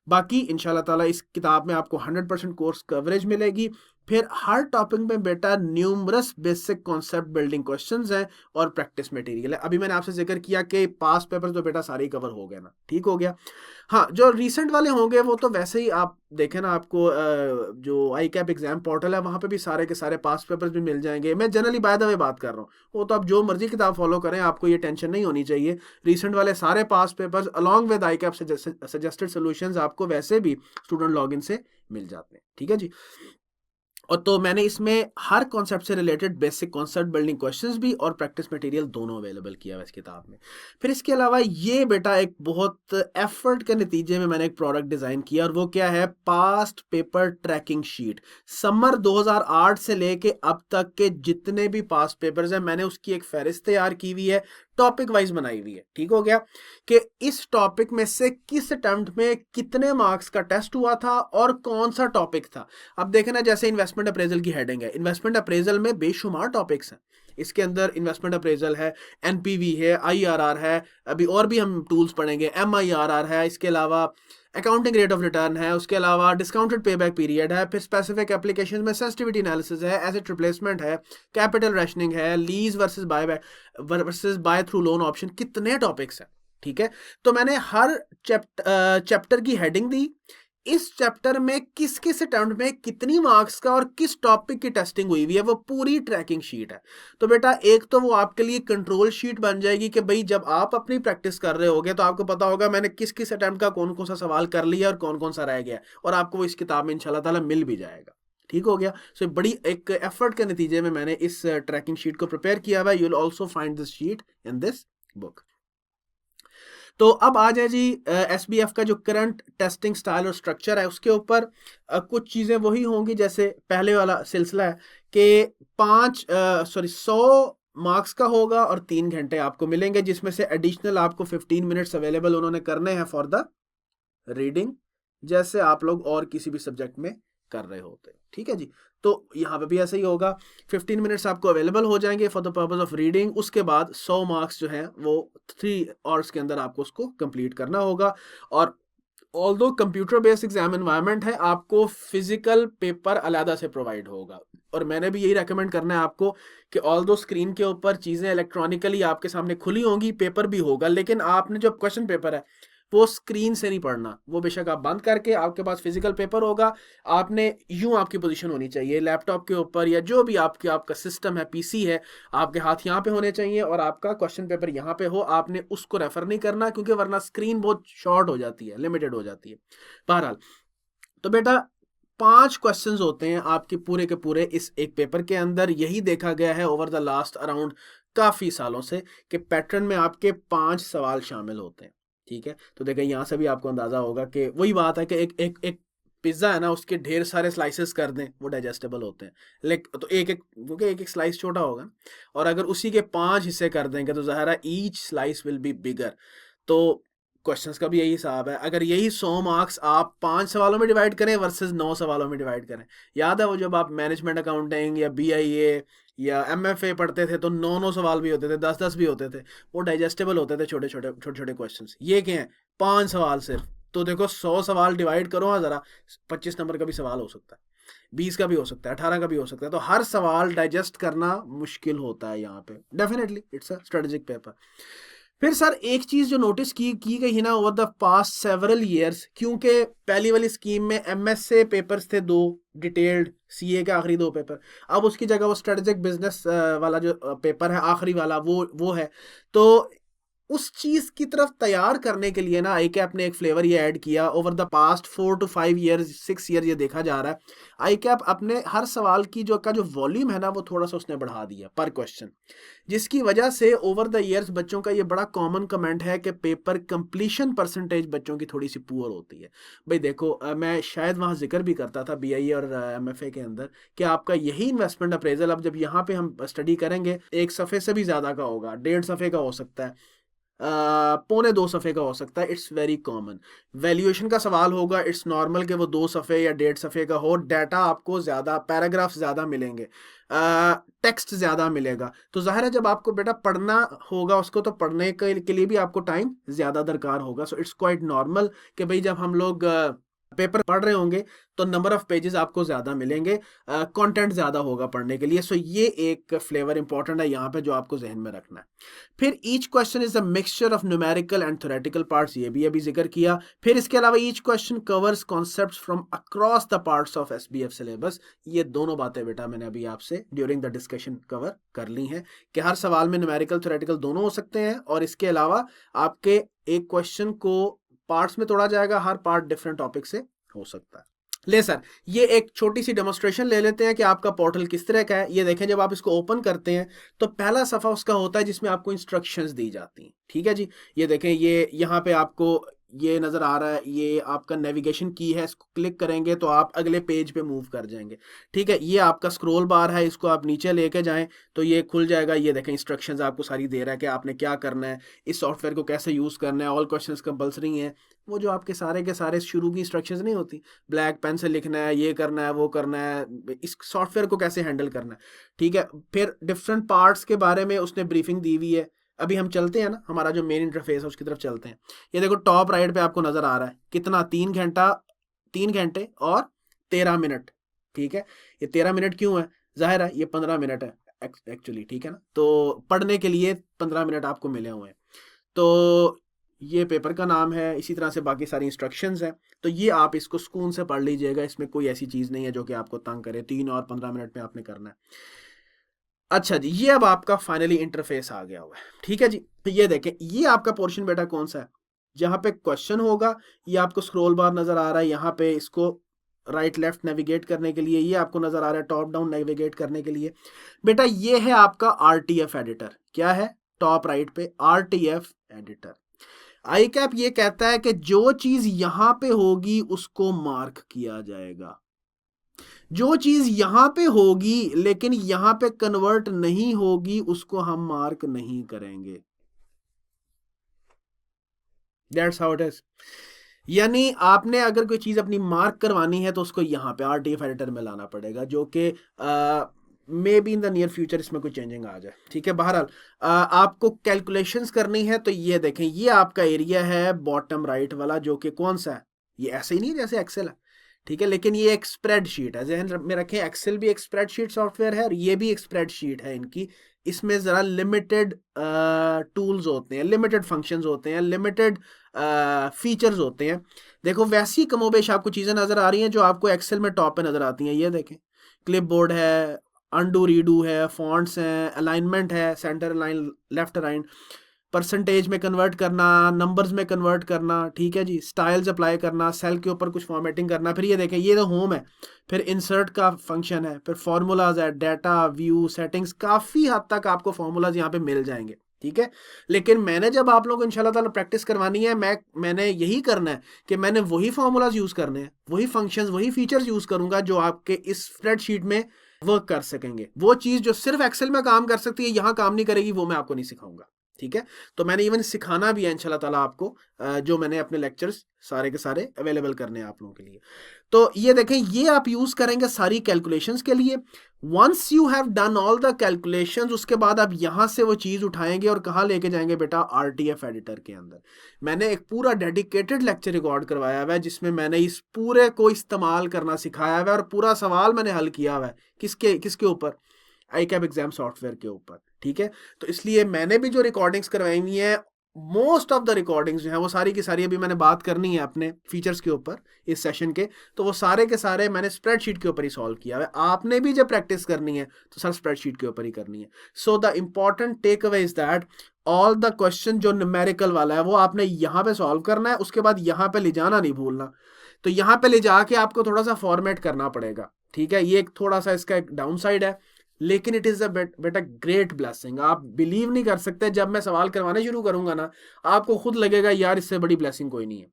बाकी इंशाल्लाह ताला इस किताब में आपको 100% कोर्स कवरेज मिलेगी। फिर हर टॉपिक में बेटा numerous basic concept building questions हैं और प्रैक्टिस मटेरियल है। अभी मैंने आपसे जिक्र किया कि पास पेपर तो बेटा सारे कवर हो गए ना, ठीक हो गया। हाँ, जो रिसेंट वाले होंगे वो तो वैसे ही आप देखें ना, आपको जो आई कैप एग्जाम पोर्टल है वहां पे भी सारे के सारे पास पेपर्स भी मिल जाएंगे। मैं जनरली बाय द वे बात कर रहा हूँ, वो तो आप जो मर्जी किताब फॉलो करें, आपको ये टेंशन नहीं होनी चाहिए। रिसेंट वाले सारे past papers along with ICAP suggested solutions आपको वैसे भी स्टूडेंट लॉगिन से मिल जाते हैं, ठीक है जी। और तो मैंने इसमें हर कॉन्सेप्ट से related basic concept building questions भी और प्रैक्टिस मटेरियल दोनों अवेलेबल किया है इस किताब में। फिर इसके अलावा ये बेटा एक बहुत एफर्ट के नतीजे में मैंने एक प्रोडक्ट डिजाइन किया, और वो क्या है, past paper tracking sheet. Summer 2008 से लेके अब तक के जितने भी पास्ट पेपर्स हैं, मैंने उसकी एक फहरिस्त तैयार की हुई है, टॉपिक वाइज बनाई हुई है, ठीक हो गया, कि इस टॉपिक में से किस अटेम्प्ट में कितने मार्क्स का टेस्ट हुआ था और कौन सा टॉपिक था। अब देखें ना, जैसे इन्वेस्टमेंट अप्रेजल की हेडिंग है, इन्वेस्टमेंट अप्रेजल में बेशुमार टॉपिक्स हैं। इसके अंदर इन्वेस्टमेंट अप्रेजल है, एनपीवी है, आईआरआर है, अभी और भी हम टूल्स पढ़ेंगे, एमआईआरआर है, इसके अलावा अकाउंटिंग रेट ऑफ रिटर्न है, उसके अलावा डिस्काउंटेड पेबैक पीरियड है, फिर स्पेसिफिक एप्लीकेशन में सेंसिटिविटी एनालिसिस है, एसेट रिप्लेसमेंट है, कैपिटल रैशनिंग है, lease versus buy through loan option, कितने टॉपिक्स हैं, ठीक है। तो मैंने हर चैप्टर की हेडिंग दी, इस चैप्टर में किस किस अटेम्प्ट में कितनी मार्क्स का और किस टॉपिक की टेस्टिंग हुई हुई है, वो पूरी ट्रैकिंग शीट है। तो बेटा एक तो वो आपके लिए कंट्रोल शीट बन जाएगी कि भाई जब आप अपनी प्रैक्टिस कर रहे होगे तो आपको पता होगा मैंने किस किस अटेम्प्ट का कौन कौन सा सवाल कर लिया और कौन कौन सा रह गया, और आपको वो इस किताब में इंशाल्लाह ताला मिल भी जाएगा, ठीक हो गया। सो बड़ी एक एफर्ट के नतीजे में मैंने इस ट्रैकिंग शीट को प्रिपेयर किया हुआ है। You will also find this sheet in this book. तो अब आ जाए जी एसबीएफ का जो करंट टेस्टिंग स्टाइल और स्ट्रक्चर है, उसके ऊपर कुछ चीज़ें वही होंगी जैसे पहले वाला सिलसिला है कि 100 मार्क्स का होगा और 3 घंटे आपको मिलेंगे, जिसमें से एडिशनल आपको 15 मिनट्स अवेलेबल उन्होंने करने हैं फॉर द रीडिंग, जैसे आप लोग और किसी भी सब्जेक्ट में कर रहे होते हैं, ठीक है जी। तो यहाँ पे भी ऐसा ही होगा, 15 मिनट्स आपको अवेलेबल हो जाएंगे for the purpose of reading. उसके बाद 100 मार्क्स जो है वो 3 आवर्स के अंदर आपको उसको कंप्लीट करना होगा। और although computer based exam environment है, आपको फिजिकल पेपर अलहदा से प्रोवाइड होगा। और मैंने भी यही रेकमेंड करना है आपको कि ऑल्दो स्क्रीन के ऊपर चीज़ें इलेक्ट्रॉनिकली आपके सामने खुली होंगी, पेपर भी होगा, लेकिन आपने जो क्वेश्चन पेपर है वो स्क्रीन से नहीं पढ़ना, वो बेशक आप बंद करके, आपके पास फिजिकल पेपर होगा, आपने यूं आपकी पोजीशन होनी चाहिए लैपटॉप के ऊपर या जो भी आपका सिस्टम है, पीसी है, आपके हाथ यहाँ पे होने चाहिए और आपका क्वेश्चन पेपर यहाँ पे हो। आपने उसको रेफर नहीं करना क्योंकि वरना स्क्रीन बहुत शॉर्ट हो जाती है, लिमिटेड हो जाती है। बहरहाल, तो बेटा 5 क्वेश्चंस होते हैं आपके पूरे के पूरे इस एक पेपर के अंदर। यही देखा गया है ओवर द लास्ट अराउंड काफी सालों से कि पैटर्न में आपके 5 सवाल शामिल होते हैं। ठीक है, तो देखिए यहाँ से भी आपको अंदाजा होगा कि वही बात है कि एक पिज्जा है ना, उसके ढेर सारे स्लाइसेस कर दें, वो डाइजेस्टेबल होते हैं, लेकिन तो एक एक क्योंकि एक एक स्लाइस छोटा होगा, और अगर उसी के 5 हिस्से कर देंगे तो ज़ाहिर each slice will be bigger. तो क्वेश्चंस का भी यही हिसाब है। अगर यही 100 मार्क्स आप 5 सवालों में डिवाइड करें वर्सेस 9 सवालों में डिवाइड करें, याद है वो जब आप मैनेजमेंट अकाउंटिंग या बीआईए या एमएफए पढ़ते थे तो 9 सवाल भी होते थे, 10 भी होते थे, वो डाइजेस्टेबल होते थे, छोटे छोटे क्वेश्चंस। ये क्या है, 5 सवाल सिर्फ। तो देखो 100 सवाल डिवाइड करो हाँ जरा, 25 नंबर का भी सवाल हो सकता है, 20 का भी हो सकता है, 18 का भी हो सकता है। तो हर सवाल डाइजेस्ट करना मुश्किल होता है यहाँ पे। Definitely it's a strategic paper. फिर सर एक चीज जो नोटिस की गई है ना over the past several years, क्योंकि पहली वाली स्कीम में एमएसए पेपर्स थे 2 डिटेल्ड, सीए के आखिरी 2 पेपर, अब उसकी जगह वो स्ट्रेटेजिक बिजनेस वाला जो पेपर है आखिरी वाला वो है। तो उस चीज की तरफ तैयार करने के लिए ना आईकैप ने एक फ्लेवर ये ऐड किया। Over the past 4 to 5 years, 6 year ये देखा जा रहा है, आईकैप अपने हर सवाल की जो वॉल्यूम है ना वो थोड़ा सा उसने बढ़ा दिया पर क्वेश्चन, जिसकी वजह से ओवर द ईयर्स बच्चों का ये बड़ा कॉमन कमेंट है कि पेपर कंप्लीशन परसेंटेज बच्चों की थोड़ी सी पुअर होती है। भाई देखो मैं शायद वहाँ जिक्र भी करता था बीआईए और एमएफए के अंदर कि आपका यही इन्वेस्टमेंट अप्रेजल अब जब यहाँ पे हम स्टडी करेंगे 1 सफ़े से भी ज़्यादा का होगा, 1.5 सफ़े का हो सकता है, पौने 2 सफ़े का हो सकता है। It's very common. वैल्यूएशन का सवाल होगा, इट्स नॉर्मल कि वो 2 सफ़े या 1.5 सफ़े का हो। डाटा आपको ज़्यादा, पैराग्राफ ज़्यादा मिलेंगे, टेक्स्ट ज़्यादा मिलेगा। तो ज़ाहिर है जब आपको बेटा पढ़ना होगा उसको, तो पढ़ने के लिए भी आपको टाइम ज़्यादा दरकार होगा। सो इट्स क्वाइट नॉर्मल कि भाई जब हम लोग पेपर पढ़ रहे होंगे तो नंबर ऑफ पेजेस आपको ज़्यादा मिलेंगे, कंटेंट ज़्यादा होगा पढ़ने के लिए। सो ये एक फ्लेवर इंपॉर्टेंट है यहाँ पे जो आपको जहन में रखना है। फिर each question is a mixture of numerical and theoretical parts, ये भी अभी जिक्र किया। फिर इसके अलावा each question covers concepts from across the parts of SBF syllabus. ये दोनों बातें बेटा मैंने अभी आपसे ड्यूरिंग द डिस्कशन कवर कर ली हैं कि हर सवाल में न्यूमेरिकल थ्योरेटिकल दोनों हो सकते हैं, और इसके अलावा आपके एक क्वेश्चन को पार्ट्स में तोड़ा जाएगा, हर पार्ट डिफरेंट टॉपिक से हो सकता है। ले सर ये एक छोटी सी डेमोस्ट्रेशन ले लेते हैं कि आपका पोर्टल किस तरह का है। ये देखें, जब आप इसको ओपन करते हैं तो पहला सफ़ा उसका होता है जिसमें आपको इंस्ट्रक्शंस दी जाती हैं। ठीक है जी, ये देखें, ये यहाँ पे आपको ये नज़र आ रहा है, ये आपका नेविगेशन की है, इसको क्लिक करेंगे तो आप अगले पेज पे मूव कर जाएंगे। ठीक है, ये आपका स्क्रॉल बार है, इसको आप नीचे लेके जाएं तो ये खुल जाएगा। ये देखें इंस्ट्रक्शंस आपको सारी दे रहा है कि आपने क्या करना है, इस सॉफ्टवेयर को कैसे यूज़ करना है, ऑल क्वेश्चंस कंपलसरी हैं। वो जो आपके सारे के सारे शुरू की इंस्ट्रक्शंस नहीं होती, ब्लैक पेन से लिखना है, ये करना है, वो करना है, इस सॉफ्टवेयर को कैसे हैंडल करना है। ठीक है, फिर डिफरेंट पार्ट्स के बारे में उसने ब्रीफिंग दी हुई है। अभी हम चलते हैं ना, हमारा जो मेन इंटरफेस है उसकी तरफ चलते हैं। ये देखो टॉप राइट पे आपको नज़र आ रहा है कितना, 3 घंटे और 13 मिनट। ठीक है, ये 13 मिनट क्यों है, जाहिर है ये 15 मिनट है एक्चुअली। ठीक है ना, तो पढ़ने के लिए 15 मिनट आपको मिले हुए हैं। तो ये पेपर का नाम है, इसी तरह से बाकी सारी इंस्ट्रक्शंस हैं। तो ये आप इसको सुकून से पढ़ लीजिएगा, इसमें कोई ऐसी चीज़ नहीं है जो कि आपको तंग करे। 3 और 15 मिनट में आपने करना है। अच्छा जी, ये अब आपका फाइनली इंटरफेस आ गया हुआ है। ठीक है जी, तो ये देखें, ये आपका पोर्शन बेटा कौन सा है, जहाँ पे क्वेश्चन होगा, ये आपको स्क्रॉल बार नज़र आ रहा है, यहाँ पे इसको राइट लेफ्ट नेविगेट करने के लिए, ये आपको नज़र आ रहा है टॉप डाउन नेविगेट करने के लिए। बेटा ये है आपका आरटीएफ एडिटर। क्या है, टॉप राइट पे आरटीएफ एडिटर। आईकैप ये कहता है कि जो चीज यहां पे होगी उसको मार्क किया जाएगा, जो चीज यहां पे होगी लेकिन यहां पे कन्वर्ट नहीं होगी उसको हम मार्क नहीं करेंगे। That's how it is. यानी आपने अगर कोई चीज अपनी मार्क करवानी है तो उसको यहां पे आरटीएफ एडिटर में लाना पड़ेगा, जो कि may be in the near future इसमें कोई चेंजिंग आ जाए। ठीक है, बहरहाल आपको कैलकुलेशंस करनी है तो ये देखें, ये आपका एरिया है बॉटम राइट वाला, जो कि कौन सा है, ये ऐसे ही नहीं है जैसे एक्सेल है। ठीक है, लेकिन ये एक स्प्रेडशीट है, जहन में रखें एक्सेल भी एक स्प्रेडशीट सॉफ्टवेयर है और ये भी एक स्प्रेडशीट है इनकी इसमें ज़रा लिमिटेड टूल्स होते हैं, लिमिटेड फंक्शंस होते हैं, लिमिटेड फीचर्स होते हैं। देखो वैसी कमोबेश आपको चीज़ें नज़र आ रही हैं जो आपको एक्सेल में टॉप पे नज़र आती हैं। ये देखें, क्लिपबोर्ड है, अंडू रीडू है, फॉन्ट्स हैं, अलाइनमेंट है, centre align, left align, percentage में कन्वर्ट करना, नंबर्स में कन्वर्ट करना, ठीक है जी, स्टाइल्स अप्लाई करना, सेल के ऊपर कुछ फॉर्मेटिंग करना। फिर ये देखें, ये तो होम है, फिर इंसर्ट का फंक्शन है, फिर फार्मूलाज है, डाटा व्यू, सेटिंग्स, काफ़ी हद तक आपको फार्मूलाज यहाँ पे मिल जाएंगे, ठीक है। लेकिन मैंने जब आप लोगों को इंशाल्लाह ताला प्रैक्टिस करवानी है, मैंने यही करना है कि मैंने वही फार्मूलाज यूज़ करने हैं, वही फंक्शंस, वही फीचर्स यूज़ करूंगा जो आपके इस स्प्रेडशीट में वर्क कर सकेंगे। वो चीज़ जो सिर्फ एक्सेल में काम कर सकती है, यहाँ काम नहीं करेगी, वो मैं आपको नहीं सिखाऊंगा, ठीक है। तो मैंने इवन सिखाना भी है इंशाल्लाह ताला आपको, जो मैंने अपने लेक्चर्स सारे के सारे अवेलेबल करने हैं आप लोगों के लिए। तो ये देखें, ये आप यूज़ करेंगे सारी कैलकुलेशंस के लिए। Once you have done all the calculations, उसके बाद आप यहाँ से वो चीज़ उठाएंगे और कहाँ लेके जाएंगे बेटा, आरटीएफ एडिटर के अंदर। मैंने एक पूरा डेडिकेटेड लेक्चर रिकॉर्ड करवाया हुआ है जिसमें मैंने इस पूरे को इस्तेमाल करना सिखाया हुआ है, और पूरा सवाल मैंने हल किया हुआ है किसके ऊपर, ICAP एग्जाम सॉफ्टवेयर के ऊपर, ठीक है। तो इसलिए मैंने भी जो रिकॉर्डिंग्स करवाई हुई है, मोस्ट ऑफ द रिकॉर्डिंग्स जो है वो सारी की सारी, अभी मैंने बात करनी है अपने फीचर्स के ऊपर इस सेशन के, तो वो सारे के सारे मैंने स्प्रेडशीट के ऊपर ही सॉल्व किया है। आपने भी जब प्रैक्टिस करनी है तो सर स्प्रेडशीट के ऊपर ही करनी है। So the important takeaway is that all the question जो न्यूमेरिकल वाला है वो आपने यहाँ पे सॉल्व करना है, उसके बाद यहाँ पे ले जाना नहीं भूलना। तो यहाँ पे ले जाके आपको थोड़ा सा फॉर्मेट करना पड़ेगा, ठीक है। ये एक थोड़ा सा इसका एक डाउन साइड है, लेकिन इट इज़ अ बेटा ग्रेट ब्लेसिंग। आप बिलीव नहीं कर सकते, जब मैं सवाल करवाने शुरू करूंगा ना, आपको खुद लगेगा यार इससे बड़ी ब्लेसिंग कोई नहीं है।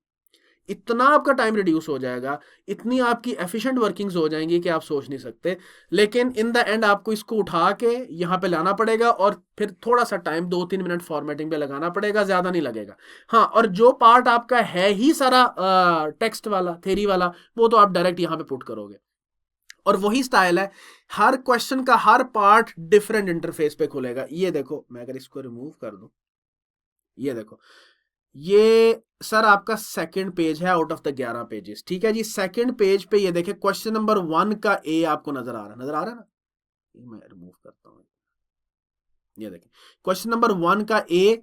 इतना आपका टाइम रिड्यूस हो जाएगा, इतनी आपकी एफिशिएंट वर्किंग्स हो जाएंगी कि आप सोच नहीं सकते। लेकिन इन द एंड आपको इसको उठा के यहाँ पे लाना पड़ेगा, और फिर थोड़ा सा टाइम 2-3 मिनट फॉर्मेटिंग पे लगाना पड़ेगा, ज़्यादा नहीं लगेगा। हाँ, और जो पार्ट आपका है ही सारा टेक्स्ट वाला, थेरी वाला, वो तो आप डायरेक्ट यहाँ पे पुट करोगे। और वही स्टाइल है, हर क्वेश्चन का हर पार्ट डिफरेंट इंटरफेस पे खुलेगा। ये देखो, मैं अगर इसको रिमूव कर दूं, ये देखो, ये सर आपका सेकंड पेज है आउट ऑफ द 11 पेजेस, ठीक है जी। सेकंड पेज पे ये देखें, क्वेश्चन नंबर 1 का ए आपको नजर आ रहा है ना, मैं रिमूव करता हूं, ये देखें क्वेश्चन नंबर 1 का ए,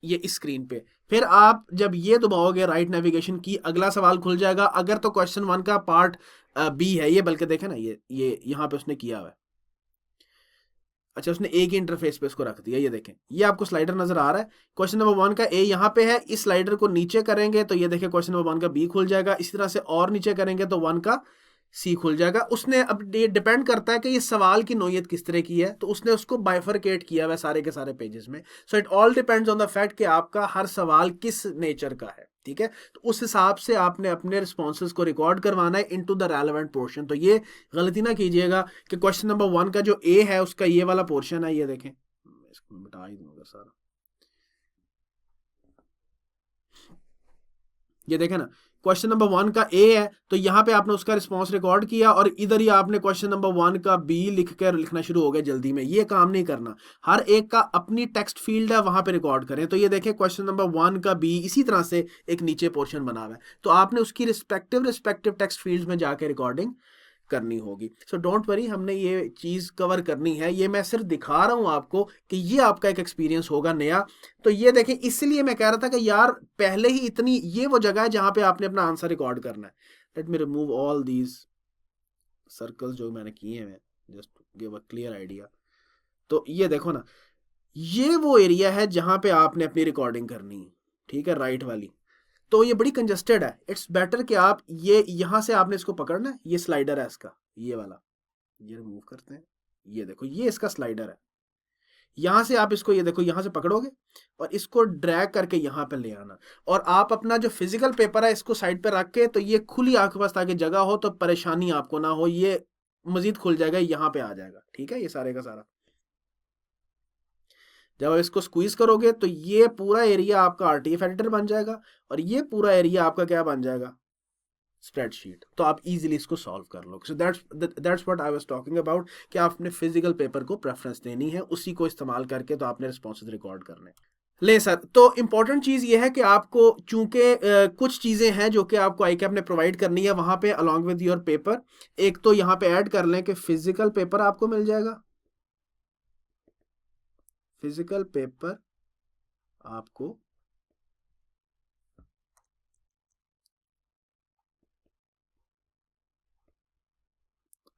ये स्क्रीन पे। फिर आप जब ये दबाओगे राइट नेविगेशन की, अगला सवाल खुल जाएगा। अगर तो क्वेश्चन 1 का पार्ट बी है ये, बल्कि देखें ना, ये यहाँ पे उसने किया हुआ है, अच्छा उसने ए की इंटरफेस पे उसको रख दिया। ये देखें, ये आपको स्लाइडर नजर आ रहा है, क्वेश्चन नंबर 1 का ए यहाँ पे है। इस स्लाइडर को नीचे करेंगे तो ये देखें क्वेश्चन नंबर 1 का बी खुल जाएगा। इसी तरह से और नीचे करेंगे तो 1 का सी खुल जाएगा। उसने, अब ये डिपेंड करता है कि ये सवाल की नोयत किस तरह की है, तो उसने उसको बाइफरकेट किया हुआ सारे के सारे पेजेस में। So it all depends on the fact कि आपका हर सवाल किस नेचर का है, ठीक है। तो उस हिसाब से आपने अपने रिस्पॉन्सेज को रिकॉर्ड करवाना है इनटू द रेलेवेंट पोर्शन। तो ये गलती ना कीजिएगा कि क्वेश्चन नंबर 1 का जो ए है उसका ये वाला पोर्शन है, ये देखें, इसको मिटा ही दूंगा सारा, ये देखें ना, क्वेश्चन नंबर 1 का ए है, तो यहाँ पे आपने उसका रिस्पांस रिकॉर्ड किया और इधर ही आपने क्वेश्चन नंबर 1 का बी लिख कर लिखना शुरू हो गया जल्दी में। ये काम नहीं करना, हर एक का अपनी टेक्स्ट फील्ड है, वहां पे रिकॉर्ड करें। तो ये देखें क्वेश्चन नंबर 1 का बी इसी तरह से एक नीचे पोर्शन बना हुआ है, तो आपने उसकी रिस्पेक्टिव टेक्स्ट फील्ड में जाके रिकॉर्डिंग करनी होगी। सो डोंट वरी, हमने ये चीज़ कवर करनी है। ये मैं सिर्फ दिखा रहा हूँ आपको कि ये आपका एक एक्सपीरियंस होगा नया। तो ये देखें, इसलिए मैं कह रहा था कि यार पहले ही इतनी, ये वो जगह है जहाँ पे आपने अपना आंसर रिकॉर्ड करना है। Let me remove all these circles जो मैंने किए हैं, just give a clear idea. तो ये देखो ना, ये वो एरिया है जहाँ पे आपने अपनी रिकॉर्डिंग करनी है, ठीक है, राइट वाली। तो ये बड़ी कंजस्टेड है, इट्स बेटर कि आप ये यहाँ से आपने इसको पकड़ना है, ये स्लाइडर है इसका, ये वाला, ये रिमूव करते हैं। ये देखो, ये इसका स्लाइडर है, यहाँ से आप इसको, ये देखो, यहाँ से पकड़ोगे और इसको ड्रैग करके यहाँ पे ले आना। और आप अपना जो फिजिकल पेपर है इसको साइड पे रख के, तो ये खुली आपके पास ताकि जगह हो, तो परेशानी आपको ना हो, ये मजीद खुल जाएगा, यहाँ पे आ जाएगा, ठीक है, ये सारे का सारा। जब आप इसको स्क्वीज करोगे तो ये पूरा एरिया आपका आरटीएफ एडिटर बन जाएगा, और ये पूरा एरिया आपका क्या बन जाएगा, स्प्रेडशीट। तो आप इजीली इसको सॉल्व कर लो। So that's what I was talking about, कि आपने फिजिकल पेपर को प्रेफरेंस देनी है, उसी को इस्तेमाल करके तो आपने रिस्पॉन्सेज रिकॉर्ड करने। ले सर, तो इंपॉर्टेंट चीज़ ये है कि आपको, चूंकि कुछ चीज़ें हैं जो कि आपको ICAP ने प्रोवाइड करनी है वहाँ पे अलॉन्ग विद योर पेपर। एक तो यहाँ पे ऐड कर लें कि फिजिकल पेपर आपको मिल जाएगा, फिजिकल पेपर आपको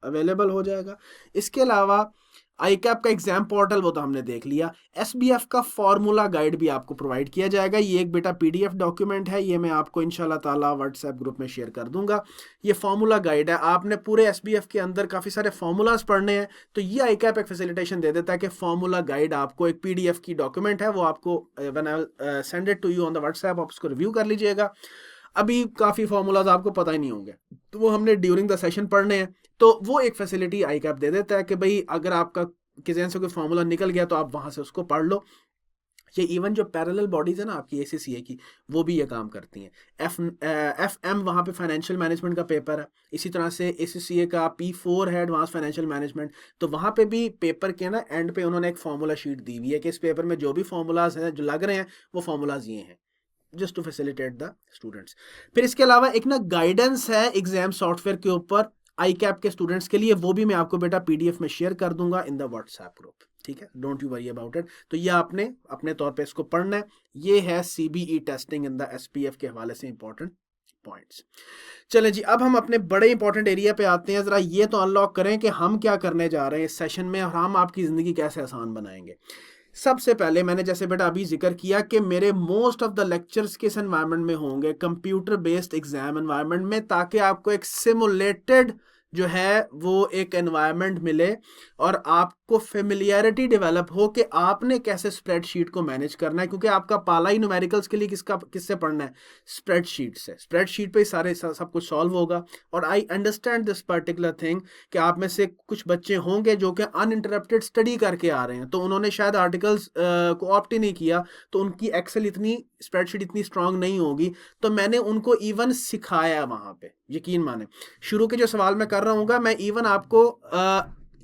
अवेलेबल हो जाएगा। इसके अलावा आईकैप का एग्जाम पोर्टल वो तो हमने देख लिया। एसबीएफ का फॉर्मूला गाइड भी आपको प्रोवाइड किया जाएगा। ये एक बेटा पीडीएफ डॉक्यूमेंट है, ये मैं आपको इंशाल्लाह ताला व्हाट्सएप ग्रुप में शेयर कर दूंगा। ये फॉर्मूला गाइड है, आपने पूरे एसबीएफ के अंदर काफ़ी सारे फॉर्मूलाज पढ़ने हैं, तो ये आईकैप एक फैसिलिटेशन दे देता है कि फॉर्मूला गाइड आपको एक पीडीएफ की डॉक्यूमेंट है, वो आपको when I send it to you on the WhatsApp, आप उसको रिव्यू कर लीजिएगा। अभी काफ़ी फॉर्मूलाज आपको पता ही नहीं होंगे, तो वो हमने ड्यूरिंग द सेशन पढ़ने हैं। तो वो एक फैसिलिटी आईकैप दे देता है कि भाई अगर आपका किसी से कोई फार्मूला निकल गया तो आप वहां से उसको पढ़ लो। ये इवन जो पैरेलल बॉडीज है ना आपकी एसीसीए की, वो भी ये काम करती हैं। एफ एम वहाँ पे फाइनेंशियल मैनेजमेंट का पेपर है, इसी तरह से एसीसीए का P4 है एडवांस फाइनेंशियल मैनेजमेंट। तो वहाँ पे भी पेपर के ना एंड पे उन्होंने एक फार्मूला शीट दी हुई है कि इस पेपर में जो भी फार्मूलाज हैं जो लग रहे हैं वो फार्मूलाज ये हैं, just to facilitate the students. फिर इसके अलावा एक ना गाइडेंस है एग्जाम सॉफ्टवेयर के ऊपर आई कैप के स्टूडेंट्स के लिए, वो भी मैं आपको बेटा पीडीएफ में शेयर कर दूंगा इन द व्हाट्सएप ग्रुप, ठीक है, don't you worry about it. तो ये आपने अपने तौर पे इसको पढ़ना है। ये है CBE testing in the SPF के हवाले से इंपॉर्टेंट पॉइंट्स। चलें जी, अब हम अपने बड़े इंपॉर्टेंट एरिया पे आते हैं। जरा ये तो अनलॉक करें कि हम क्या करने जा रहे हैं इस सेशन में और हम आपकी ज़िंदगी कैसे आसान बनाएंगे। सबसे पहले मैंने जैसे बेटा अभी जिक्र किया कि मेरे मोस्ट ऑफ द लेक्चर्स किस एनवायरनमेंट में होंगे, कंप्यूटर बेस्ड एग्जाम एनवायरनमेंट में, ताकि आपको एक सिमुलेटेड जो है वो एक एनवायरनमेंट मिले और आपको फेमिलियरिटी डेवलप हो कि आपने कैसे स्प्रेडशीट को मैनेज करना है। क्योंकि आपका पाला ही न्यूमेरिकल्स के लिए किससे पढ़ना है, स्प्रेडशीट से। स्प्रेडशीट पे ही सारे सब कुछ सॉल्व होगा। और I understand this particular thing कि आप में से कुछ बच्चे होंगे जो कि अनइंटरप्टेड स्टडी करके आ रहे हैं, तो उन्होंने शायद आर्टिकल्स को ऑप्ट ही नहीं किया, तो उनकी एक्सेल इतनी स्प्रेडशीट इतनी स्ट्रांग नहीं होगी। तो मैंने उनको इवन सिखाया वहाँ पे, यकीन माने। शुरू के जो सवाल मैं कर रहा हूँ मैं इवन आपको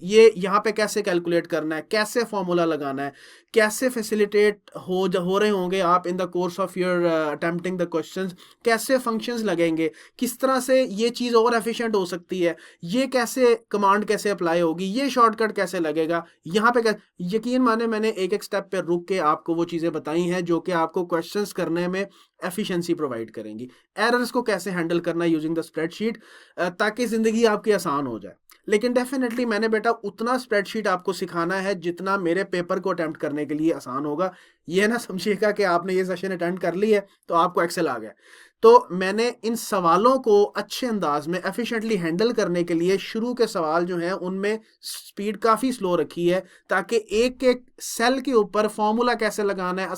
ये यहाँ पे कैसे कैलकुलेट करना है, कैसे फॉर्मूला लगाना है, कैसे फैसिलिटेट हो रहे होंगे आप in the course of your attempting the questions, कैसे फंक्शंस लगेंगे, किस तरह से ये चीज़ और एफिशिएंट हो सकती है, ये कैसे कमांड कैसे अप्लाई होगी, ये शॉर्टकट कैसे लगेगा, यहाँ पे यकीन माने मैंने एक एक स्टेप पे रुक के आपको वो चीज़ें बताई हैं जो कि आपको क्वेश्चंस करने में एफिशिएंसी प्रोवाइड करेंगी। एरर्स को कैसे हैंडल करना है यूजिंग द स्प्रेडशीट, ताकि ज़िंदगी आपकी आसान हो जाए। लेकिन डेफिनेटली मैंने बेटा उतना स्प्रेडशीट आपको सिखाना है जितना मेरे पेपर को अटेम्प्ट करने के लिए आसान होगा। ये ना समझिएगा कि आपने ये सेशन अटेंड कर ली है तो आपको एक्सेल आ गया। तो मैंने इन सवालों को अच्छे अंदाज में एफिशिएंटली हैंडल करने के लिए शुरू के सवाल जो हैं उनमें स्पीड काफ़ी स्लो रखी है, ताकि एक एक सेल के ऊपर फॉर्मूला कैसे लगाना है,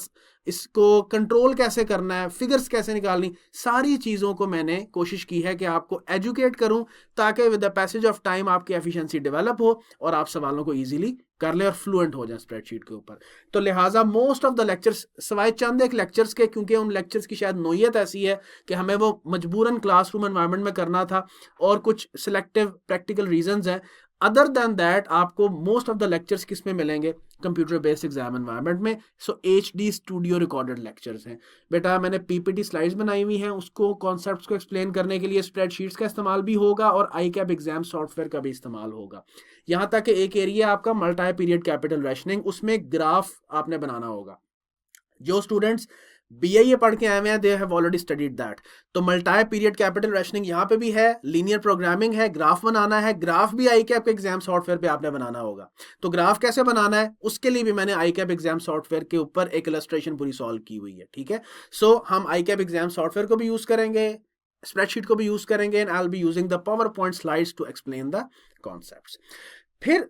इसको कंट्रोल कैसे करना है, फिगर्स कैसे निकालनी, सारी चीज़ों को मैंने कोशिश की है कि आपको एजुकेट करूं, ताकि with the passage of time आपकी एफिशिएंसी डेवलप हो और आप सवालों को इजीली कर ले और फ्लुएंट हो जाए स्प्रेडशीट के ऊपर। तो लिहाजा मोस्ट ऑफ द लेक्चर्स सवाए चंद एक लेक्चर्स के, क्योंकि उन लेक्चर्स की शायद नोयत ऐसी है कि हमें वो मजबूरन क्लासरूम एनवायरनमेंट में करना था और कुछ सिलेक्टिव प्रैक्टिकल रीजंस हैं। अदर देन दैट आपको मोस्ट ऑफ द लेक्चर्स किस में मिलेंगे, कंप्यूटर बेस्ड एग्जाम एनवायरनमेंट में। सो HD स्टूडियो रिकॉर्डेड लेक्चर्स हैं बेटा। मैंने PPT स्लाइड्स बनाई हुई हैं, उसको कॉन्सेप्ट्स को एक्सप्लेन करने के लिए स्प्रेडशीट्स का इस्तेमाल भी होगा और आईकैप एग्जाम सॉफ्टवेयर का भी इस्तेमाल होगा। यहाँ तक कि एक एरिया आपका मल्टी पीरियड कैपिटल रैशनिंग, उसमें ग्राफ आपने बनाना होगा। जो स्टूडेंट्स BA पढ़ के आए हुए हैं they have already studied that. तो मल्टी पीरियड कैपिटल रैशनिंग यहाँ पे भी है, लीनियर प्रोग्रामिंग है, ग्राफ बनाना है। ग्राफ भी आईकैप के एग्जाम सॉफ्टवेयर पे आपने बनाना होगा। तो ग्राफ कैसे बनाना है उसके लिए भी मैंने आईकैप एग्जाम सॉफ्टवेयर के ऊपर एक इलस्ट्रेशन पूरी सॉल्व की हुई है, ठीक है। सो हम आईकैप एग्जाम सॉफ्टवेयर को भी यूज करेंगे, स्प्रेडशीट को भी यूज करेंगे, and I will be using the PowerPoint slides to explain the concepts. फिर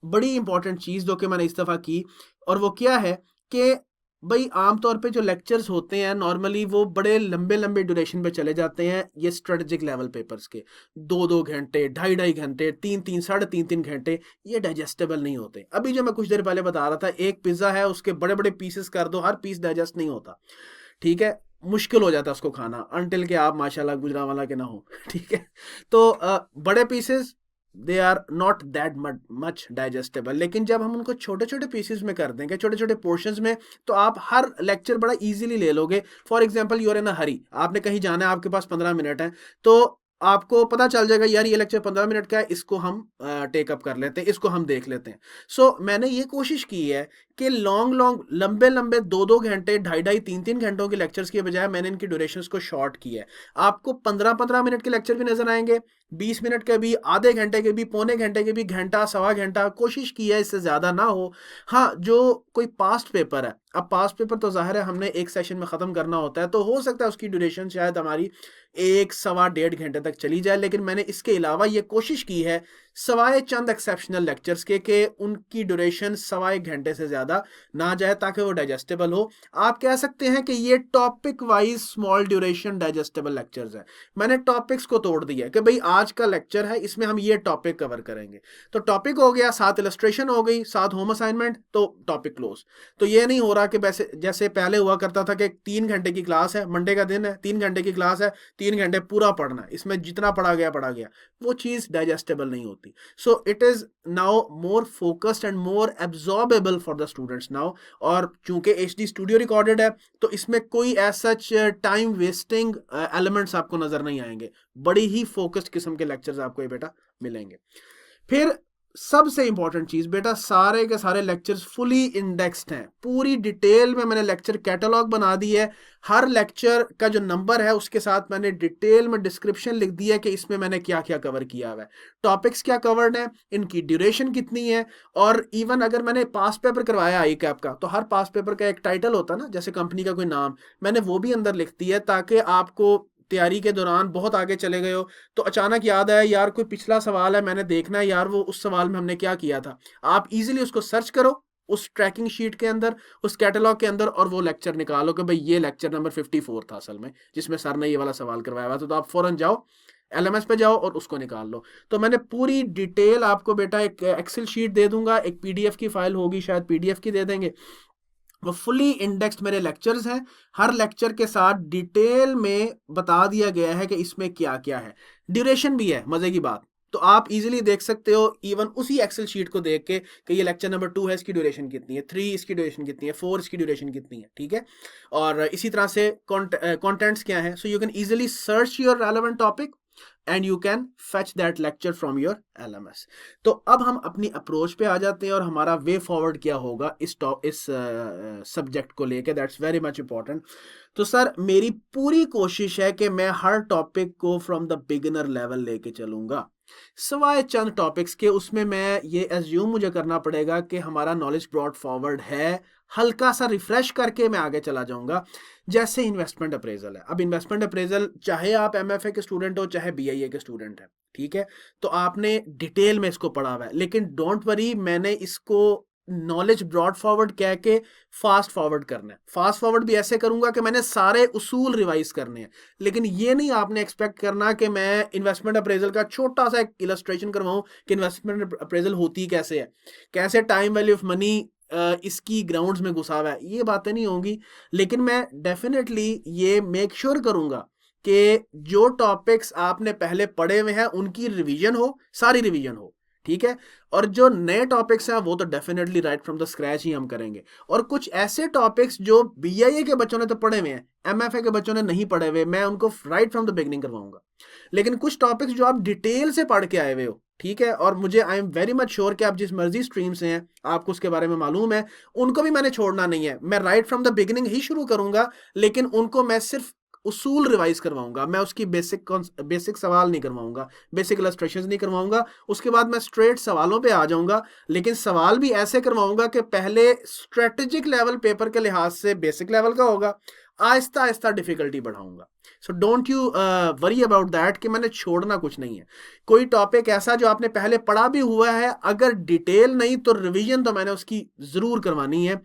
बड़ी इंपॉर्टेंट चीज जो कि मैंने इस दफा की, और वो क्या है कि भाई आमतौर पे जो लेक्चर्स होते हैं नॉर्मली वो बड़े लंबे लंबे ड्यूरेशन पे चले जाते हैं। ये स्ट्रेटेजिक लेवल पेपर्स के 2-2 घंटे, 2.5-2.5 घंटे, 3-3, 3.5-3 घंटे, ये डाइजेस्टेबल नहीं होते। अभी जो मैं कुछ देर पहले बता रहा था, एक पिज्जा है उसके बड़े बड़े पीसेस कर दो, हर पीस डाइजेस्ट नहीं होता, ठीक है, मुश्किल हो जाता है उसको खाना, अनटिल के आप माशाल्लाह गुजरांवाला के ना हो, ठीक है। तो बड़े pieces they are not that much digestible. लेकिन जब हम उनको छोटे छोटे पीसेस में कर देंगे, छोटे छोटे पोर्शंस में, तो आप हर लेक्चर बड़ा इजीली ले लोगे। For example you are in a hurry, आपने कहीं जाना है, आपके पास 15 मिनट है, तो आपको पता चल जाएगा यार ये लेक्चर 15 मिनट का है, इसको हम टेकअप कर लेते हैं, इसको हम देख लेते हैं। सो मैंने ये कोशिश की है कि लॉन्ग लंबे लंबे 2-2 घंटे 2.5-3-3 घंटों के लेक्चर्स के बजाय मैंने इनकी ड्यूरेशंस को शॉर्ट किया है। आपको 15-15 मिनट के लेक्चर भी नजर आएंगे, 20 मिनट के भी, आधे घंटे के भी, पौने घंटे के भी, घंटा सवा घंटा, कोशिश की है इससे ज़्यादा ना हो। हाँ, जो कोई पास्ट पेपर है, अब पास्ट पेपर तो जाहिर है हमने एक सेशन में ख़त्म करना होता है, तो हो सकता है उसकी ड्यूरेशन शायद हमारी 1-1.25 घंटे तक चली जाए, लेकिन मैंने इसके अलावा ये कोशिश की है सवाए चंद एक्सेप्शनल लेक्चर्स के उनकी ड्यूरेशन सवा 1 घंटे से ज़्यादा ना जाए, ताकि वो डाइजेस्टेबल हो। आप कह सकते हैं कि ये topic wise small duration digestible lectures हैं। मैंने टॉपिक्स को तोड़ दिया कि भाई आज का लेक्चर है, इसमें हम ये टॉपिक कवर करेंगे, तो टॉपिक हो गया, साथ इलस्ट्रेशन हो गई, साथ होम असाइनमेंट, तो टॉपिक क्लोज। तो ये नहीं हो रहा कि वैसे जैसे पहले हुआ करता था कि 3 घंटे की क्लास है, मंडे का दिन है, 3 घंटे की क्लास है, 3 घंटे पूरा पढ़ना है, इसमें जितना पढ़ा गया, वो चीज़ डाइजेस्टेबल नहीं होती। So it is now more focused and more absorbable for the students now. और चूंकि HD स्टूडियो रिकॉर्डेड है, तो इसमें कोई ऐसा टाइम वेस्टिंग एलिमेंट्स आपको नजर नहीं आएंगे, बड़ी ही फोकस्ड किस्म के लेक्चर्स आपको ये बेटा मिलेंगे। फिर सबसे इंपॉर्टेंट चीज बेटा, सारे के सारे लेक्चर्स फुली इंडेक्स्ड हैं, पूरी डिटेल में मैंने लेक्चर कैटलॉग बना दी है। हर लेक्चर का जो नंबर है उसके साथ मैंने डिटेल में डिस्क्रिप्शन लिख दी है कि इसमें मैंने क्या क्या कवर किया हुआ है, टॉपिक्स क्या कवर्ड है, इनकी ड्यूरेशन कितनी है। और इवन अगर मैंने पास पेपर करवाया आई कैप का, तो हर पास पेपर का एक टाइटल होता है ना, जैसे कंपनी का कोई नाम, मैंने वो भी अंदर लिख दी है, ताकि आपको तैयारी के दौरान बहुत आगे चले गए हो तो अचानक याद आया यार कोई पिछला सवाल है, मैंने देखना है यार वो उस सवाल में हमने क्या किया था। आप इजीली उसको सर्च करो उस ट्रैकिंग शीट के अंदर, उस कैटलॉग के अंदर, और वो लेक्चर निकालो कि भाई ये लेक्चर नंबर 54 था असल में, जिसमें सर ने ये वाला सवाल करवाया हुआ था। तो आप फौरन जाओ LMS पे जाओ और उसको निकाल लो। तो मैंने पूरी डिटेल आपको बेटा एक एक्सेल शीट दे दूंगा, एक PDF की फाइल होगी, शायद PDF की दे देंगे, वो फुली इंडेक्स्ड मेरे लेक्चर्स हैं। हर लेक्चर के साथ डिटेल में बता दिया गया है कि इसमें क्या क्या है, ड्यूरेशन भी है, मजे की बात। तो आप इजीली देख सकते हो इवन उसी एक्सेल शीट को देख के कि ये लेक्चर नंबर 2 है, इसकी ड्यूरेशन कितनी है, 3 इसकी ड्यूरेशन कितनी है, 4 इसकी ड्यूरेशन कितनी है, ठीक है। और इसी तरह से कंटेंट्स क्या है, so you can easily search your relevant topic and you can fetch that lecture from your LMS। तो अब हम अपनी अप्रोच पे आ जाते हैं और हमारा वे फॉरवर्ड क्या होगा इस सब्जेक्ट को लेके, दैट्स वेरी मच इंपॉर्टेंट। तो सर मेरी पूरी कोशिश है कि मैं हर टॉपिक को फ्रॉम द बिगिनर लेवल लेके चलूंगा, सवाए चंद टॉपिक्स के उसमें मैं ये एज्यूम मुझे करना पड़ेगा कि हमारा नॉलेज ब्रॉड फॉरवर्ड है, हल्का सा रिफ्रेश करके मैं आगे चला जाऊंगा। जैसे इन्वेस्टमेंट अप्रेजल है, अब इन्वेस्टमेंट अप्रेजल चाहे आप MFA के स्टूडेंट हो चाहे BIA के स्टूडेंट है, ठीक है, तो आपने डिटेल में इसको पढ़ा हुआ है, लेकिन डोंट वरी, मैंने इसको नॉलेज ब्रॉड फॉरवर्ड कह के फास्ट फॉरवर्ड करना है। फास्ट फॉरवर्ड भी ऐसे करूंगा कि मैंने सारे उसूल रिवाइज करने हैं, लेकिन ये नहीं आपने एक्सपेक्ट करना कि मैं इन्वेस्टमेंट अप्रेजल का छोटा सा एक इलस्ट्रेशन करवाऊं कि इन्वेस्टमेंट अप्रेजल होती कैसे है, कैसे टाइम वैल्यू ऑफ मनी इसकी ग्राउंड्स में घुसा हुआ है, ये बातें नहीं होंगी। लेकिन मैं डेफिनेटली ये मेक श्योर करूंगा कि जो टॉपिक्स आपने पहले पढ़े हुए हैं उनकी रिवीजन हो, सारी रिवीजन हो, ठीक है। और जो नए टॉपिक्स हैं वो तो definitely right from the scratch ही हम करेंगे। और कुछ ऐसे टॉपिक्स जो BIA के बच्चों ने तो पढ़े हुए हैं, MFA के बच्चों ने नहीं पढ़े हुए, मैं उनको राइट फ्रॉम द बिगनिंग करवाऊंगा। लेकिन कुछ टॉपिक्स जो आप डिटेल से पढ़ के आए हुए हो, ठीक है, और मुझे I am very much sure कि आप जिस मर्जी स्ट्रीम से हैं आपको उसके बारे में मालूम है, उनको भी मैंने छोड़ना नहीं है, मैं राइट फ्रॉम द बिगिनिंग ही शुरू करूंगा। लेकिन उनको मैं सिर्फ उसूल रिवाइज करवाऊंगा, मैं उसकी बेसिक सवाल नहीं करवाऊंगा, बेसिक इलस्ट्रेशंस नहीं करवाऊंगा। उसके बाद मैं स्ट्रेट सवालों पे आ जाऊंगा, लेकिन सवाल भी ऐसे करवाऊंगा कि पहले स्ट्रेटेजिक लेवल पेपर के लिहाज से बेसिक लेवल का होगा, आहिस्ता आहिस्ता डिफिकल्टी बढ़ाऊंगा। So don't you worry about that कि मैंने छोड़ना कुछ नहीं है। कोई टॉपिक ऐसा जो आपने पहले पढ़ा भी हुआ है, अगर डिटेल नहीं तो रिवीजन तो मैंने उसकी जरूर करवानी है,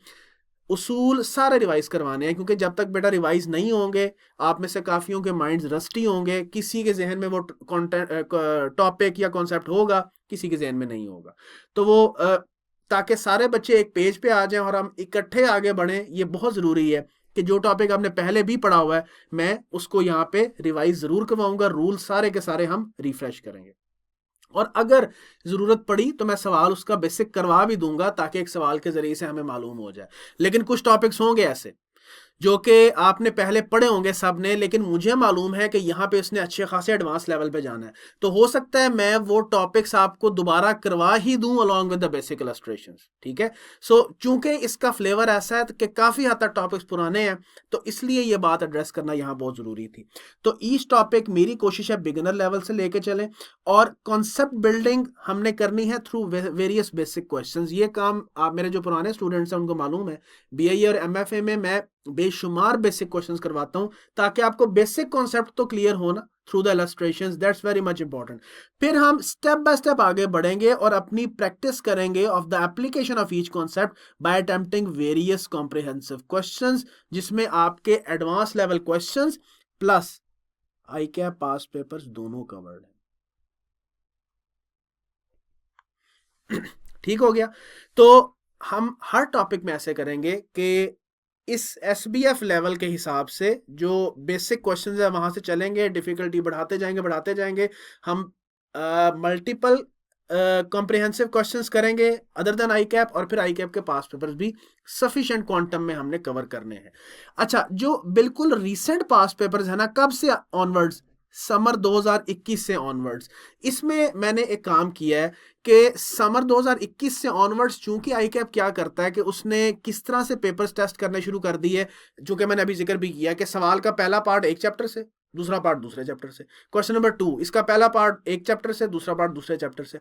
उसूल सारे रिवाइज करवाने हैं, क्योंकि जब तक बेटा रिवाइज नहीं होंगे, आप में से काफियों के माइंड्स रस्टी होंगे, किसी के जहन में वो टॉपिक या कॉन्सेप्ट होगा, किसी के जहन में नहीं होगा। तो वो ताकि सारे बच्चे एक पेज पे आ जाएं और हम इकट्ठे आगे बढ़ें, ये बहुत ज़रूरी है कि जो टॉपिक आपने पहले भी पढ़ा हुआ है मैं उसको यहाँ पे रिवाइज ज़रूर करवाऊंगा, रूल सारे के सारे हम रिफ्रेश करेंगे। और अगर ज़रूरत पड़ी तो मैं सवाल उसका बेसिक करवा भी दूंगा, ताकि एक सवाल के ज़रिए से हमें मालूम हो जाए। लेकिन कुछ टॉपिक्स होंगे ऐसे जो कि आपने पहले पढ़े होंगे सब ने, लेकिन मुझे मालूम है कि यहाँ पे इसने अच्छे खासे एडवांस लेवल पे जाना है, तो हो सकता है मैं वो टॉपिक्स आपको दोबारा करवा ही दूं along with the basic illustrations, ठीक है। सो चूंकि इसका फ्लेवर ऐसा है कि काफ़ी हद तक टॉपिक्स पुराने हैं, तो इसलिए ये बात एड्रेस करना यहाँ बहुत ज़रूरी थी। तो ईच टॉपिक मेरी कोशिश है बिगिनर लेवल से लेके चलें, और कॉन्सेप्ट बिल्डिंग हमने करनी है थ्रू वेरियस बेसिक क्वेश्चंस। ये काम आप मेरे जो पुराने स्टूडेंट्स हैं उनको मालूम है, बीए और एमएफए में मैं बेशुमार बेसिक क्वेश्चंस करवाता हूं, ताकि आपको बेसिक कॉन्सेप्ट तो क्लियर हो ना through the illustrations, that's very much important. फिर हम स्टेप बाय स्टेप आगे बढ़ेंगे और अपनी प्रैक्टिस करेंगे of the application of each concept bye attempting various comprehensive questions, जिसमें आपके एडवांस लेवल क्वेश्चंस प्लस आई कैप पास पेपर्स दोनों कवर्ड है। ठीक हो गया। तो हम हर टॉपिक में ऐसे करेंगे कि इस SBF लेवल के हिसाब से जो बेसिक क्वेश्चंस है वहां से चलेंगे, डिफिकल्टी बढ़ाते जाएंगे। हम मल्टीपल कॉम्प्रिहेंसिव क्वेश्चंस करेंगे अदर देन आई कैप, और फिर आई कैप के पास पेपर्स भी सफिशिएंट क्वांटम में हमने कवर करने हैं। अच्छा, जो बिल्कुल रीसेंट पास पेपर्स है ना, कब से ऑनवर्ड्स, समर 2021 से ऑनवर्ड्स, इसमें मैंने एक काम किया है कि समर 2021 से ऑनवर्ड्स चूंकि आई कैप क्या करता है कि उसने किस तरह से पेपर्स टेस्ट करने शुरू कर दिए, जो कि मैंने अभी जिक्र भी किया कि सवाल का पहला पार्ट एक चैप्टर से, दूसरा पार्ट दूसरे चैप्टर से। क्वेश्चन नंबर 2, इसका पहला पार्ट एक चैप्टर से, दूसरा पार्ट दूसरे चैप्टर से।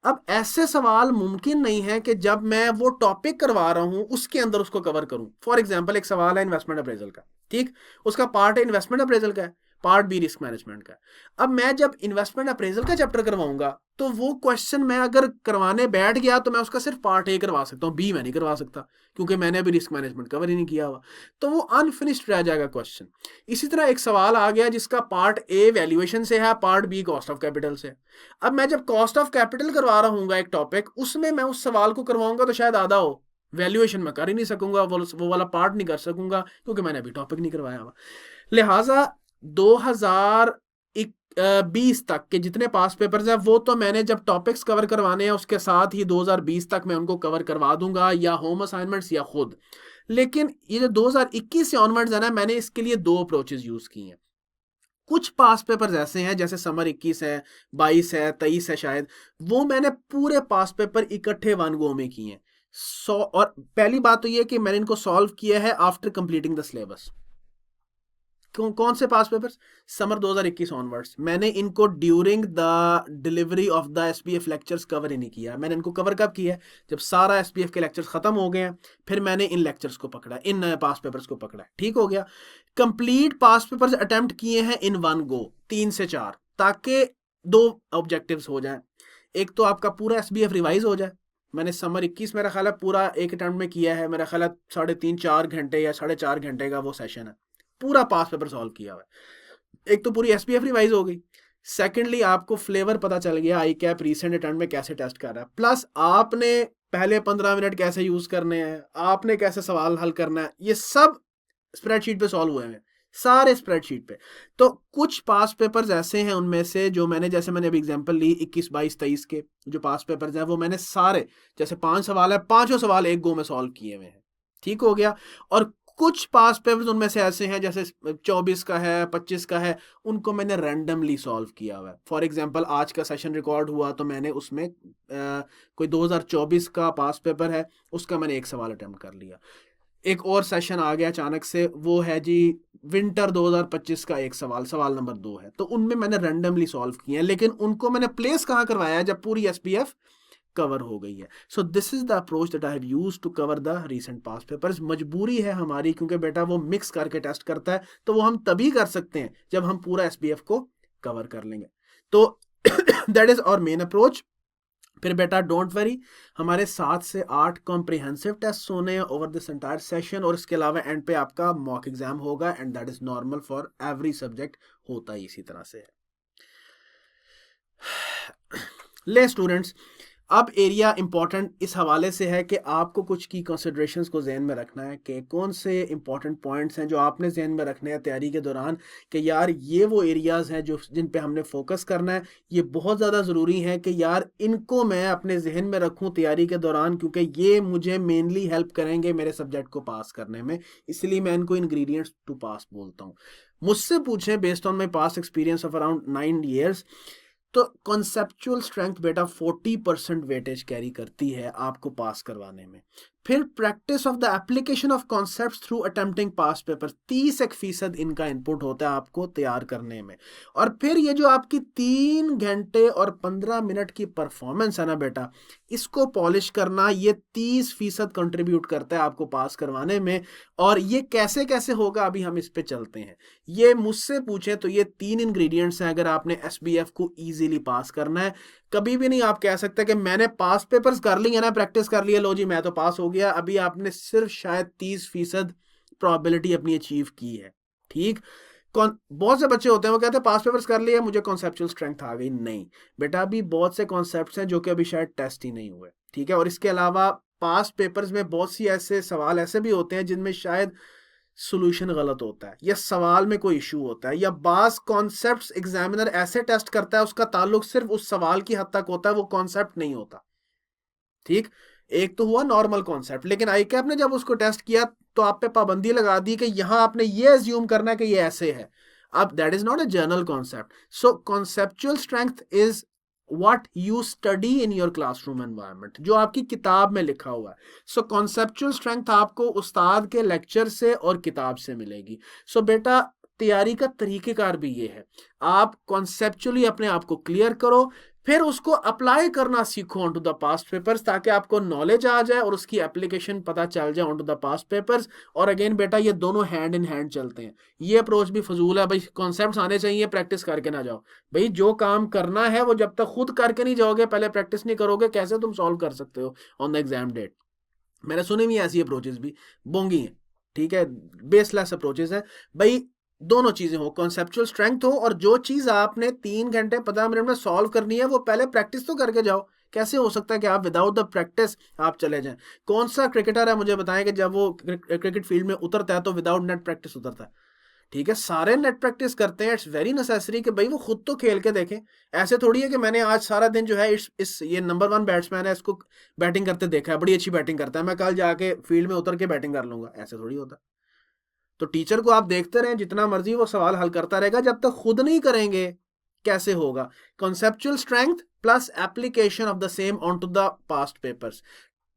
अब ऐसे सवाल मुमकिन नहीं है कि जब मैं वो टॉपिक करवा रहा हूं उसके अंदर उसको कवर करूं। फॉर एग्जाम्पल, एक सवाल है इन्वेस्टमेंट अप्रेजल का, ठीक, उसका पार्ट है इन्वेस्टमेंट अप्रेजल का है, पार्ट बी रिस्क मैनेजमेंट का। अब मैं जब इन्वेस्टमेंट अप्रेजल का चैप्टर करवाऊंगा, तो वो क्वेश्चन मैं अगर करवाने बैठ गया तो मैं उसका सिर्फ पार्ट ए करवा सकता हूं, बी मैं नहीं करवा सकता, क्योंकि मैंने अभी रिस्क मैनेजमेंट कवर ही नहीं किया हुआ, तो वो अनफिनिश्ड रह जाएगा क्वेश्चन। इसी तरह एक सवाल आ गया जिसका पार्ट ए वैल्यूएशन से है, part B cost of capital से। अब मैं जब कॉस्ट ऑफ कैपिटल करवा रहा हूँ एक टॉपिक, उसमें मैं उस सवाल को करवाऊंगा तो शायद आधा हो, वैल्यूएशन में कर ही नहीं सकूंगा, वो वाला पार्ट नहीं कर सकूंगा, क्योंकि मैंने अभी टॉपिक नहीं करवाया हुआ। लिहाजा 2020 तक के जितने पास पेपर्स हैं वो तो मैंने जब टॉपिक्स कवर करवाने हैं उसके साथ ही 2020 तक मैं उनको कवर करवा दूंगा, या होम असाइनमेंट्स या खुद। लेकिन ये जो 2021 से ऑनवर्ड्स है ना, मैंने इसके लिए 2 अप्रोचेस यूज की हैं। कुछ पास पेपर्स ऐसे हैं जैसे समर 21 है, 22 है, 23 है शायद, वो मैंने पूरे पास पेपर इकट्ठे वन गो में किए हैं। और पहली बात तो ये कि मैंने इनको सॉल्व किया है आफ्टर कंप्लीटिंग द सिलेबस। कौन से पास पेपर्स? Summer 2021 onwards. मैंने इनको during the delivery of the SPF lectures cover ही नहीं किया। मैंने इनको कवर कब किया है? जब सारा SPF के लेक्चर्स खत्म हो गए हैं, फिर मैंने इन लेक्चर्स को पकड़ा, इन पास पेपर्स को पकड़ा। ठीक हो गया। कंप्लीट पास पेपर्स अटेम्प्ट किए हैं इन वन गो, 3 से 4, ताकि 2 ऑब्जेक्टिव्स हो जाए। एक तो आपका पूरा SBF रिवाइज हो जाए। मैंने समर 21 मेरा ख्याल है पूरा एक अटेम्प्ट में किया है, मेरा ख्याल है 3.5-4 घंटे या 4.5 घंटे का वो सेशन है, पूरा पास पेपर सॉल्व किया हुआ है। एक तो पूरी SPF रिवाइज हो गई, सेकेंडली आपको फ्लेवर पता चल गया आई कैप रीसेंट अटेम्प्ट में कैसे टेस्ट कर रहा है, प्लस आपने पहले 15 मिनट कैसे यूज करने हैं, आपने कैसे सवाल हल करना है, ये सब स्प्रेडशीट पे सॉल्व हुए हैं, सारे स्प्रेडशीट पे। तो कुछ पास पेपर्स ऐसे हैं उनमें से जो मैंने, जैसे मैंने अभी एग्जांपल ली 21, 22, 23 के जो पास पेपर्स हैं, वो मैंने सारे, जैसे 5 सवाल है, 5 सवाल एक गो में सॉल्व किए हुए हैं। ठीक हो गया। और कुछ पास पेपर्स उनमें से ऐसे हैं जैसे 24 का है, 25 का है, उनको मैंने रैंडमली सॉल्व किया हुआ है। फॉर एग्जांपल आज का सेशन रिकॉर्ड हुआ तो मैंने उसमें कोई 2024 का पास पेपर है, उसका मैंने एक सवाल अटेम्प्ट कर लिया। एक और सेशन आ गया अचानक से, वो है जी विंटर 2025 का एक सवाल, सवाल नंबर 2 है, तो उनमें मैंने रैंडमली सॉल्व किए हैं, लेकिन उनको मैंने प्लेस कहाँ करवाया है? जब पूरी SPF कवर हो गई है। So this is the approach that I have used to cover the recent past papers. मजबूरी है हमारी, क्योंकि बेटा वो मिक्स करके टेस्ट करता है, तो वो हम तभी कर सकते हैं जब हम पूरा SPF को कवर कर लेंगे। तो that is our main approach. फिर बेटा डोंट वरी, हमारे 7 से 8 कॉम्प्रिहेंसिव टेस्ट होने हैं ओवर दिस एंटायर सेशन, और इसके अलावा एंड पे आपका मॉक एग्जाम होगा, and that is normal for every subject, होता ही इसी तरह से है। ले स्टूडेंट्स, अब एरिया इंपॉर्टेंट इस हवाले से है कि आपको कुछ की कंसिडरेशंस को जहन में रखना है कि कौन से इंपॉर्टेंट पॉइंट्स हैं जो आपने जहन में रखने हैं तैयारी के दौरान, कि यार ये वो एरियाज़ हैं जो जिन पे हमने फोकस करना है, ये बहुत ज़्यादा ज़रूरी है कि यार इनको मैं अपने जहन में रखूं तैयारी के दौरान, क्योंकि ये मुझे मेनली हेल्प करेंगे मेरे सब्जेक्ट को पास करने में। इसलिए मैं इनको इंग्रेडिएंट्स टू पास बोलता हूँ। मुझसे पूछें based on my past experience of around 9 years, तो कॉन्सेप्चुअल स्ट्रेंथ बेटा 40% वेटेज कैरी करती है आपको पास करवाने में। फिर practice of the application of concepts through attempting pass paper 30% इनका इनपुट होता है आपको तैयार करने में। और फिर ये जो आपकी 3 घंटे और 15 मिनट की परफॉर्मेंस है ना बेटा, इसको पॉलिश करना ये 30% कंट्रीब्यूट करता है आपको पास करवाने में। और ये कैसे कैसे होगा अभी हम इस पे चलते हैं। ये मुझसे पूछे तो ये 3 इंग्रेडिएंट्स हैं अगर आपने SBF को इजीली पास करना है। कभी भी नहीं आप कह सकते कि मैंने पास पेपर्स कर लिए ना, प्रैक्टिस कर लिया, लो जी मैं तो पास हो गया। अभी आपने सिर्फ शायद 30% प्रोबेबिलिटी अपनी अचीव की है। ठीक, कौन बहुत से बच्चे होते हैं वो कहते हैं पास पेपर्स कर लिए मुझे कॉन्सेप्चुअल स्ट्रेंथ आ गई। नहीं बेटा, अभी बहुत से कॉन्सेप्ट्स हैं जो कि अभी शायद टेस्ट ही नहीं हुए। ठीक है, और इसके अलावा पास पेपर्स में बहुत सी ऐसे सवाल ऐसे भी होते हैं जिनमें शायद सॉल्यूशन गलत होता है या सवाल में कोई इशू होता है, या बास कॉन्सेप्ट्स एग्जामिनर ऐसे टेस्ट करता है उसका ताल्लुक सिर्फ उस सवाल की हद तक होता है, वो कॉन्सेप्ट नहीं होता। ठीक, एक तो हुआ नॉर्मल कॉन्सेप्ट, लेकिन ICAP ने जब उसको टेस्ट किया तो आप पे पाबंदी लगा दी कि यहां आपने ये अज्यूम करना है कि ये ऐसे है। अब that is not a journal concept. So conceptual strength is what you study in your classroom environment, जो आपकी किताब में लिखा हुआ है। सो कॉन्सेप्चुअल स्ट्रेंथ आपको उस्ताद के लेक्चर से और किताब से मिलेगी। सो बेटा तैयारी का तरीकेकार भी ये है, आप कॉन्सेप्चुअली अपने आप को क्लियर करो, फिर उसको अप्लाई करना सीखो on to the past papers, ताकि आपको नॉलेज आ जाए और उसकी एप्लीकेशन पता चल जाए on to the past papers. और अगेन बेटा ये दोनों हैंड इन हैंड चलते हैं। ये अप्रोच भी फजूल है भाई, कॉन्सेप्ट्स आने चाहिए, प्रैक्टिस करके ना जाओ। भाई जो काम करना है वो जब तक खुद करके नहीं जाओगे, पहले प्रैक्टिस नहीं करोगे, कैसे तुम सॉल्व कर सकते हो ऑन द एग्जाम डेट। मैंने सुनी हुई ऐसी अप्रोचेस भी बोंगी हैं। ठीक है, बेसलेस अप्रोचेस है भाई। दोनों चीजें हो, कॉन्सेप्चुअल स्ट्रेंथ हो, और जो चीज आपने 3 घंटे 15 मिनट में सॉल्व करनी है वो पहले प्रैक्टिस तो करके जाओ। कैसे हो सकता है कि आप विदाउट द प्रैक्टिस आप चले जाएं? कौन सा क्रिकेटर है मुझे बताएं कि जब वो क्रिकेट फील्ड में उतरता है तो विदाउट नेट प्रैक्टिस उतरता है? ठीक है, सारे नेट प्रैक्टिस करते हैं। इट्स वेरी नेसेसरी कि भाई वो खुद तो खेल के देखें। ऐसे थोड़ी है कि मैंने आज सारा दिन जो है इस ये नंबर 1 बैट्समैन है, इसको बैटिंग करते देखा है, बड़ी अच्छी बैटिंग करता है, मैं कल जाके फील्ड में उतर के बैटिंग कर लूंगा, ऐसे थोड़ी होता। तो टीचर को आप देखते रहें, जितना मर्जी वो सवाल हल करता रहेगा, जब तक खुद नहीं करेंगे कैसे होगा? Conceptual strength plus application of the same on to the past papers.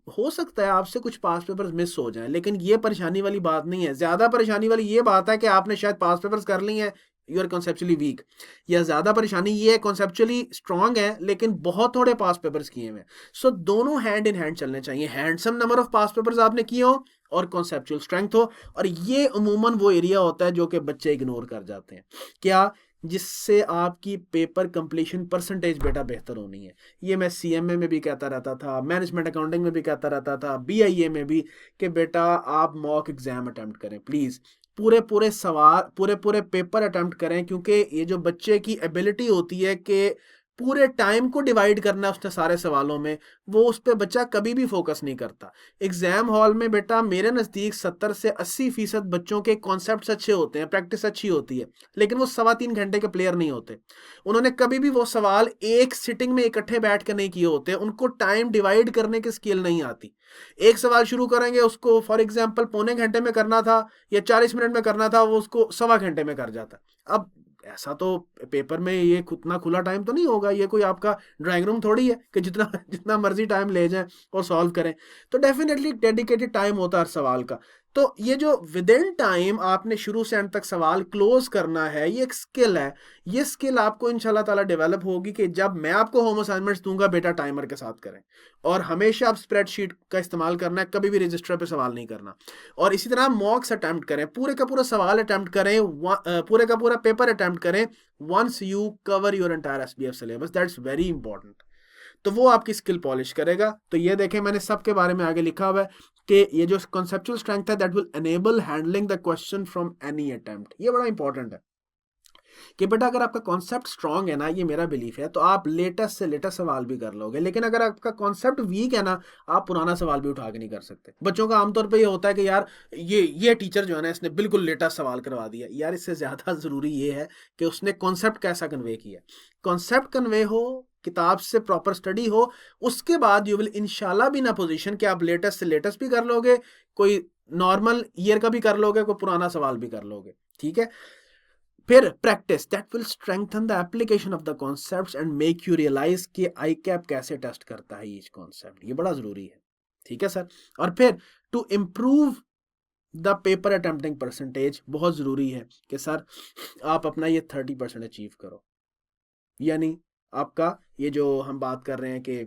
हो सकता है आपसे कुछ पास पेपर्स मिस हो जाएं, लेकिन ये परेशानी वाली बात नहीं है। ज्यादा परेशानी वाली ये बात है कि आपने शायद पास पेपर्स कर ली हैं, यू आर कॉन्सेप्चुअली वीक। या ज्यादा परेशानी ये है कॉन्सेप्चुअली स्ट्रांग है लेकिन बहुत थोड़े पास पेपर्स किए हुए। सो दोनों हैंड इन हैंड चलने चाहिए, handsome number of pass papers आपने किए हो और कॉन्सेप्चुअल स्ट्रेंथ हो। और ये अमूमन वो एरिया होता है जो कि बच्चे इग्नोर कर जाते हैं, क्या, जिससे आपकी पेपर कंप्लीशन परसेंटेज बेटा बेहतर होनी है। ये मैं CMA में भी कहता रहता था, मैनेजमेंट अकाउंटिंग में भी कहता रहता था, BIA में भी, कि बेटा आप मॉक एग्जाम अटेम्प्ट करें प्लीज, पूरे पूरे सवाल पूरे पूरे पेपर अटेम्प्ट करें। क्योंकि ये जो बच्चे की एबिलिटी होती है कि पूरे टाइम को डिवाइड करना है उसने सारे सवालों में, वो उस पर बच्चा कभी भी फोकस नहीं करता। एग्जाम हॉल में बेटा मेरे नज़दीक 70 से 80% बच्चों के कॉन्सेप्ट्स अच्छे होते हैं, प्रैक्टिस अच्छी होती है, लेकिन वो 3.25 घंटे के प्लेयर नहीं होते। उन्होंने कभी भी वो सवाल एक सिटिंग में इकट्ठे बैठ कर नहीं किए होते, उनको टाइम डिवाइड करने की स्किल नहीं आती। एक सवाल शुरू करेंगे, उसको फॉर एग्जाम्पल पौने घंटे में करना था या 40 मिनट में करना था, वो उसको 1.25 घंटे में कर जाता। अब ऐसा तो पेपर में ये उतना खुला टाइम तो नहीं होगा, ये कोई आपका ड्राइंग रूम थोड़ी है कि जितना जितना मर्जी टाइम ले जाएं और सॉल्व करें। तो डेफिनेटली डेडिकेटेड टाइम होता है हर सवाल का। तो ये जो विद इन टाइम आपने शुरू से एंड तक सवाल क्लोज करना है, ये एक स्किल है। ये स्किल आपको इंशाल्लाह ताला डेवलप होगी कि जब मैं आपको होम असाइनमेंट्स दूंगा बेटा टाइमर के साथ करें, और हमेशा आप स्प्रेडशीट का इस्तेमाल करना है, कभी भी रजिस्टर पे सवाल नहीं करना। और इसी तरह मॉक्स अटेम्प्ट करें, पूरे का पूरा सवाल अटेम्प्ट करें, पूरे का पूरा पेपर अटेम्प्ट करें once you cover your entire SBF syllabus. That's very important. तो वो आपकी स्किल पॉलिश करेगा। तो ये देखें मैंने सबके बारे में आगे लिखा हुआ है कि ये जो कॉन्सेप्चुअल स्ट्रेंथ है that will enable handling the question from any attempt. ये बड़ा इंपॉर्टेंट है। कि बेटा अगर आपका कॉन्सेप्ट स्ट्रांग है ना, ये मेरा बिलीफ है, तो आप लेटेस्ट से लेटेस्ट सवाल भी कर लोगे। लेकिन अगर आपका कॉन्सेप्ट वीक है ना, आप पुराना सवाल भी उठा के नहीं कर सकते। बच्चों का आमतौर पे ये होता है कि यार ये टीचर जो है ना, इसने बिल्कुल लेटेस्ट सवाल करवा दिया। यार इससे ज़्यादा ज़रूरी ये है कि उसने कॉन्सेप्ट कैसा कन्वे किया। कॉन्सेप्ट कन्वे हो, किताब से प्रॉपर स्टडी हो, उसके बाद यू विल इंशाल्लाह बी इन अ पोजीशन कि आप लेटेस्ट से लेटेस्ट भी कर लोगे, कोई नॉर्मल ईयर का भी कर लोगे, कोई पुराना सवाल भी कर लोगे। ठीक है। फिर practice that will strengthen the application of the concepts and make you realise कि आई कैप कैसे टेस्ट करता है ईच कॉन्सेप्ट। ये बड़ा जरूरी है। ठीक है सर। और फिर to improve the paper attempting percentage, बहुत जरूरी है कि सर आप अपना ये 30% अचीव करो। यानी आपका ये जो हम बात कर रहे हैं कि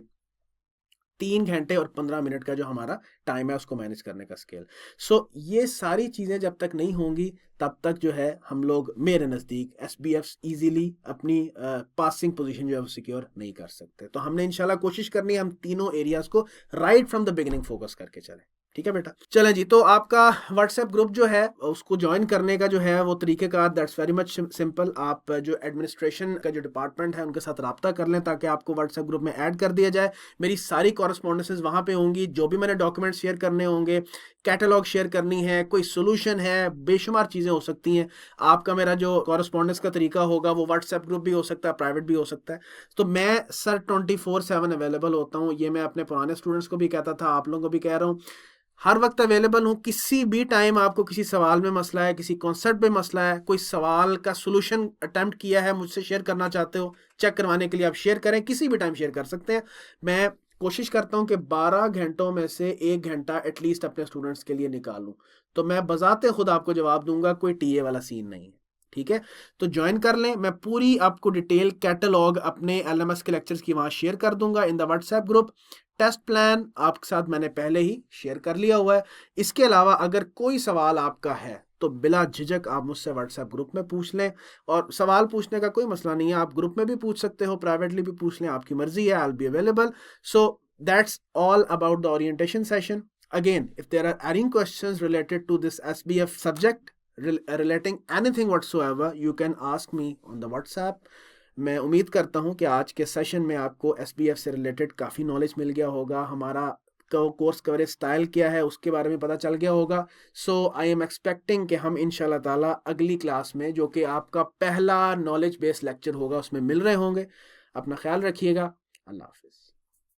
3 घंटे और 15 मिनट का जो हमारा टाइम है उसको मैनेज करने का स्केल। सो ये सारी चीज़ें जब तक नहीं होंगी तब तक जो है हम लोग मेरे नज़दीक SBF इजीली अपनी पासिंग पोजीशन जो है वो सिक्योर नहीं कर सकते। तो हमने इंशाल्लाह कोशिश करनी है हम तीनों एरियाज को right from the beginning focus करके चलें। ठीक है बेटा। चलें जी, तो आपका व्हाट्सएप ग्रुप जो है उसको ज्वाइन करने का जो है वो तरीक़ेकार दैट्स वेरी मच सिंपल। आप जो एडमिनिस्ट्रेशन का जो डिपार्टमेंट है उनके साथ रब्ता कर लें ताकि आपको व्हाट्सएप ग्रुप में ऐड कर दिया जाए। मेरी सारी कॉरेस्पॉन्डेंसेज वहाँ पे होंगी। जो भी मैंने डॉक्यूमेंट शेयर करने होंगे, कैटलॉग शेयर करनी है, कोई सोल्यूशन है, बेशुमार चीज़ें हो सकती हैं। आपका मेरा जो कॉरेस्पॉन्डेंस का तरीका होगा वो व्हाट्सएप ग्रुप भी हो सकता है, प्राइवेट भी हो सकता है। तो मैं सर 24/7 अवेलेबल होता हूँ। ये मैं अपने पुराने स्टूडेंट्स को भी कहता था, आप लोगों को भी कह रहा हूँ, हर वक्त अवेलेबल हूँ। किसी भी टाइम आपको किसी सवाल में मसला है, किसी कॉन्सेप्ट पे मसला है, कोई सवाल का सोल्यूशन अटेम्प्ट किया है, मुझसे शेयर करना चाहते हो, चेक करवाने के लिए आप शेयर करें, किसी भी टाइम शेयर कर सकते हैं। मैं कोशिश करता हूँ कि 12 घंटों में से 1 घंटा एटलीस्ट अपने स्टूडेंट्स के लिए निकालूं। तो मैं बजाते खुद आपको जवाब दूंगा, कोई टीए वाला सीन नहीं है। ठीक है। तो ज्वाइन कर लें। मैं पूरी आपको डिटेल कैटलॉग अपने LMS के लेक्चर्स की वहाँ शेयर कर दूंगा in the WhatsApp group. Test plan आपके साथ मैंने पहले ही शेयर कर लिया हुआ है। इसके अलावा अगर कोई सवाल आपका है तो बिला झिझक आप मुझसे व्हाट्सएप ग्रुप में पूछ लें। और सवाल पूछने का कोई मसला नहीं है, आप ग्रुप में भी पूछ सकते हो, प्राइवेटली भी पूछ लें, आपकी मर्जी है। आई will be available. So that's all about the orientation session. Again, if there are any questions related to this SBF subject, relating anything whatsoever, you can ask me on the WhatsApp. मैं उम्मीद करता हूँ कि आज के session में आपको SBF से रिलेटेड काफ़ी नॉलेज मिल गया होगा, हमारा कोर्स कवरेज स्टाइल क्या है उसके बारे में पता चल गया होगा। सो आई एम एक्सपेक्टिंग कि हम इंशाल्लाह ताला अगली क्लास में, जो कि आपका पहला नॉलेज बेस्ड लेक्चर होगा, उसमें मिल रहे होंगे। अपना ख्याल रखिएगा। अल्लाह हाफिज़।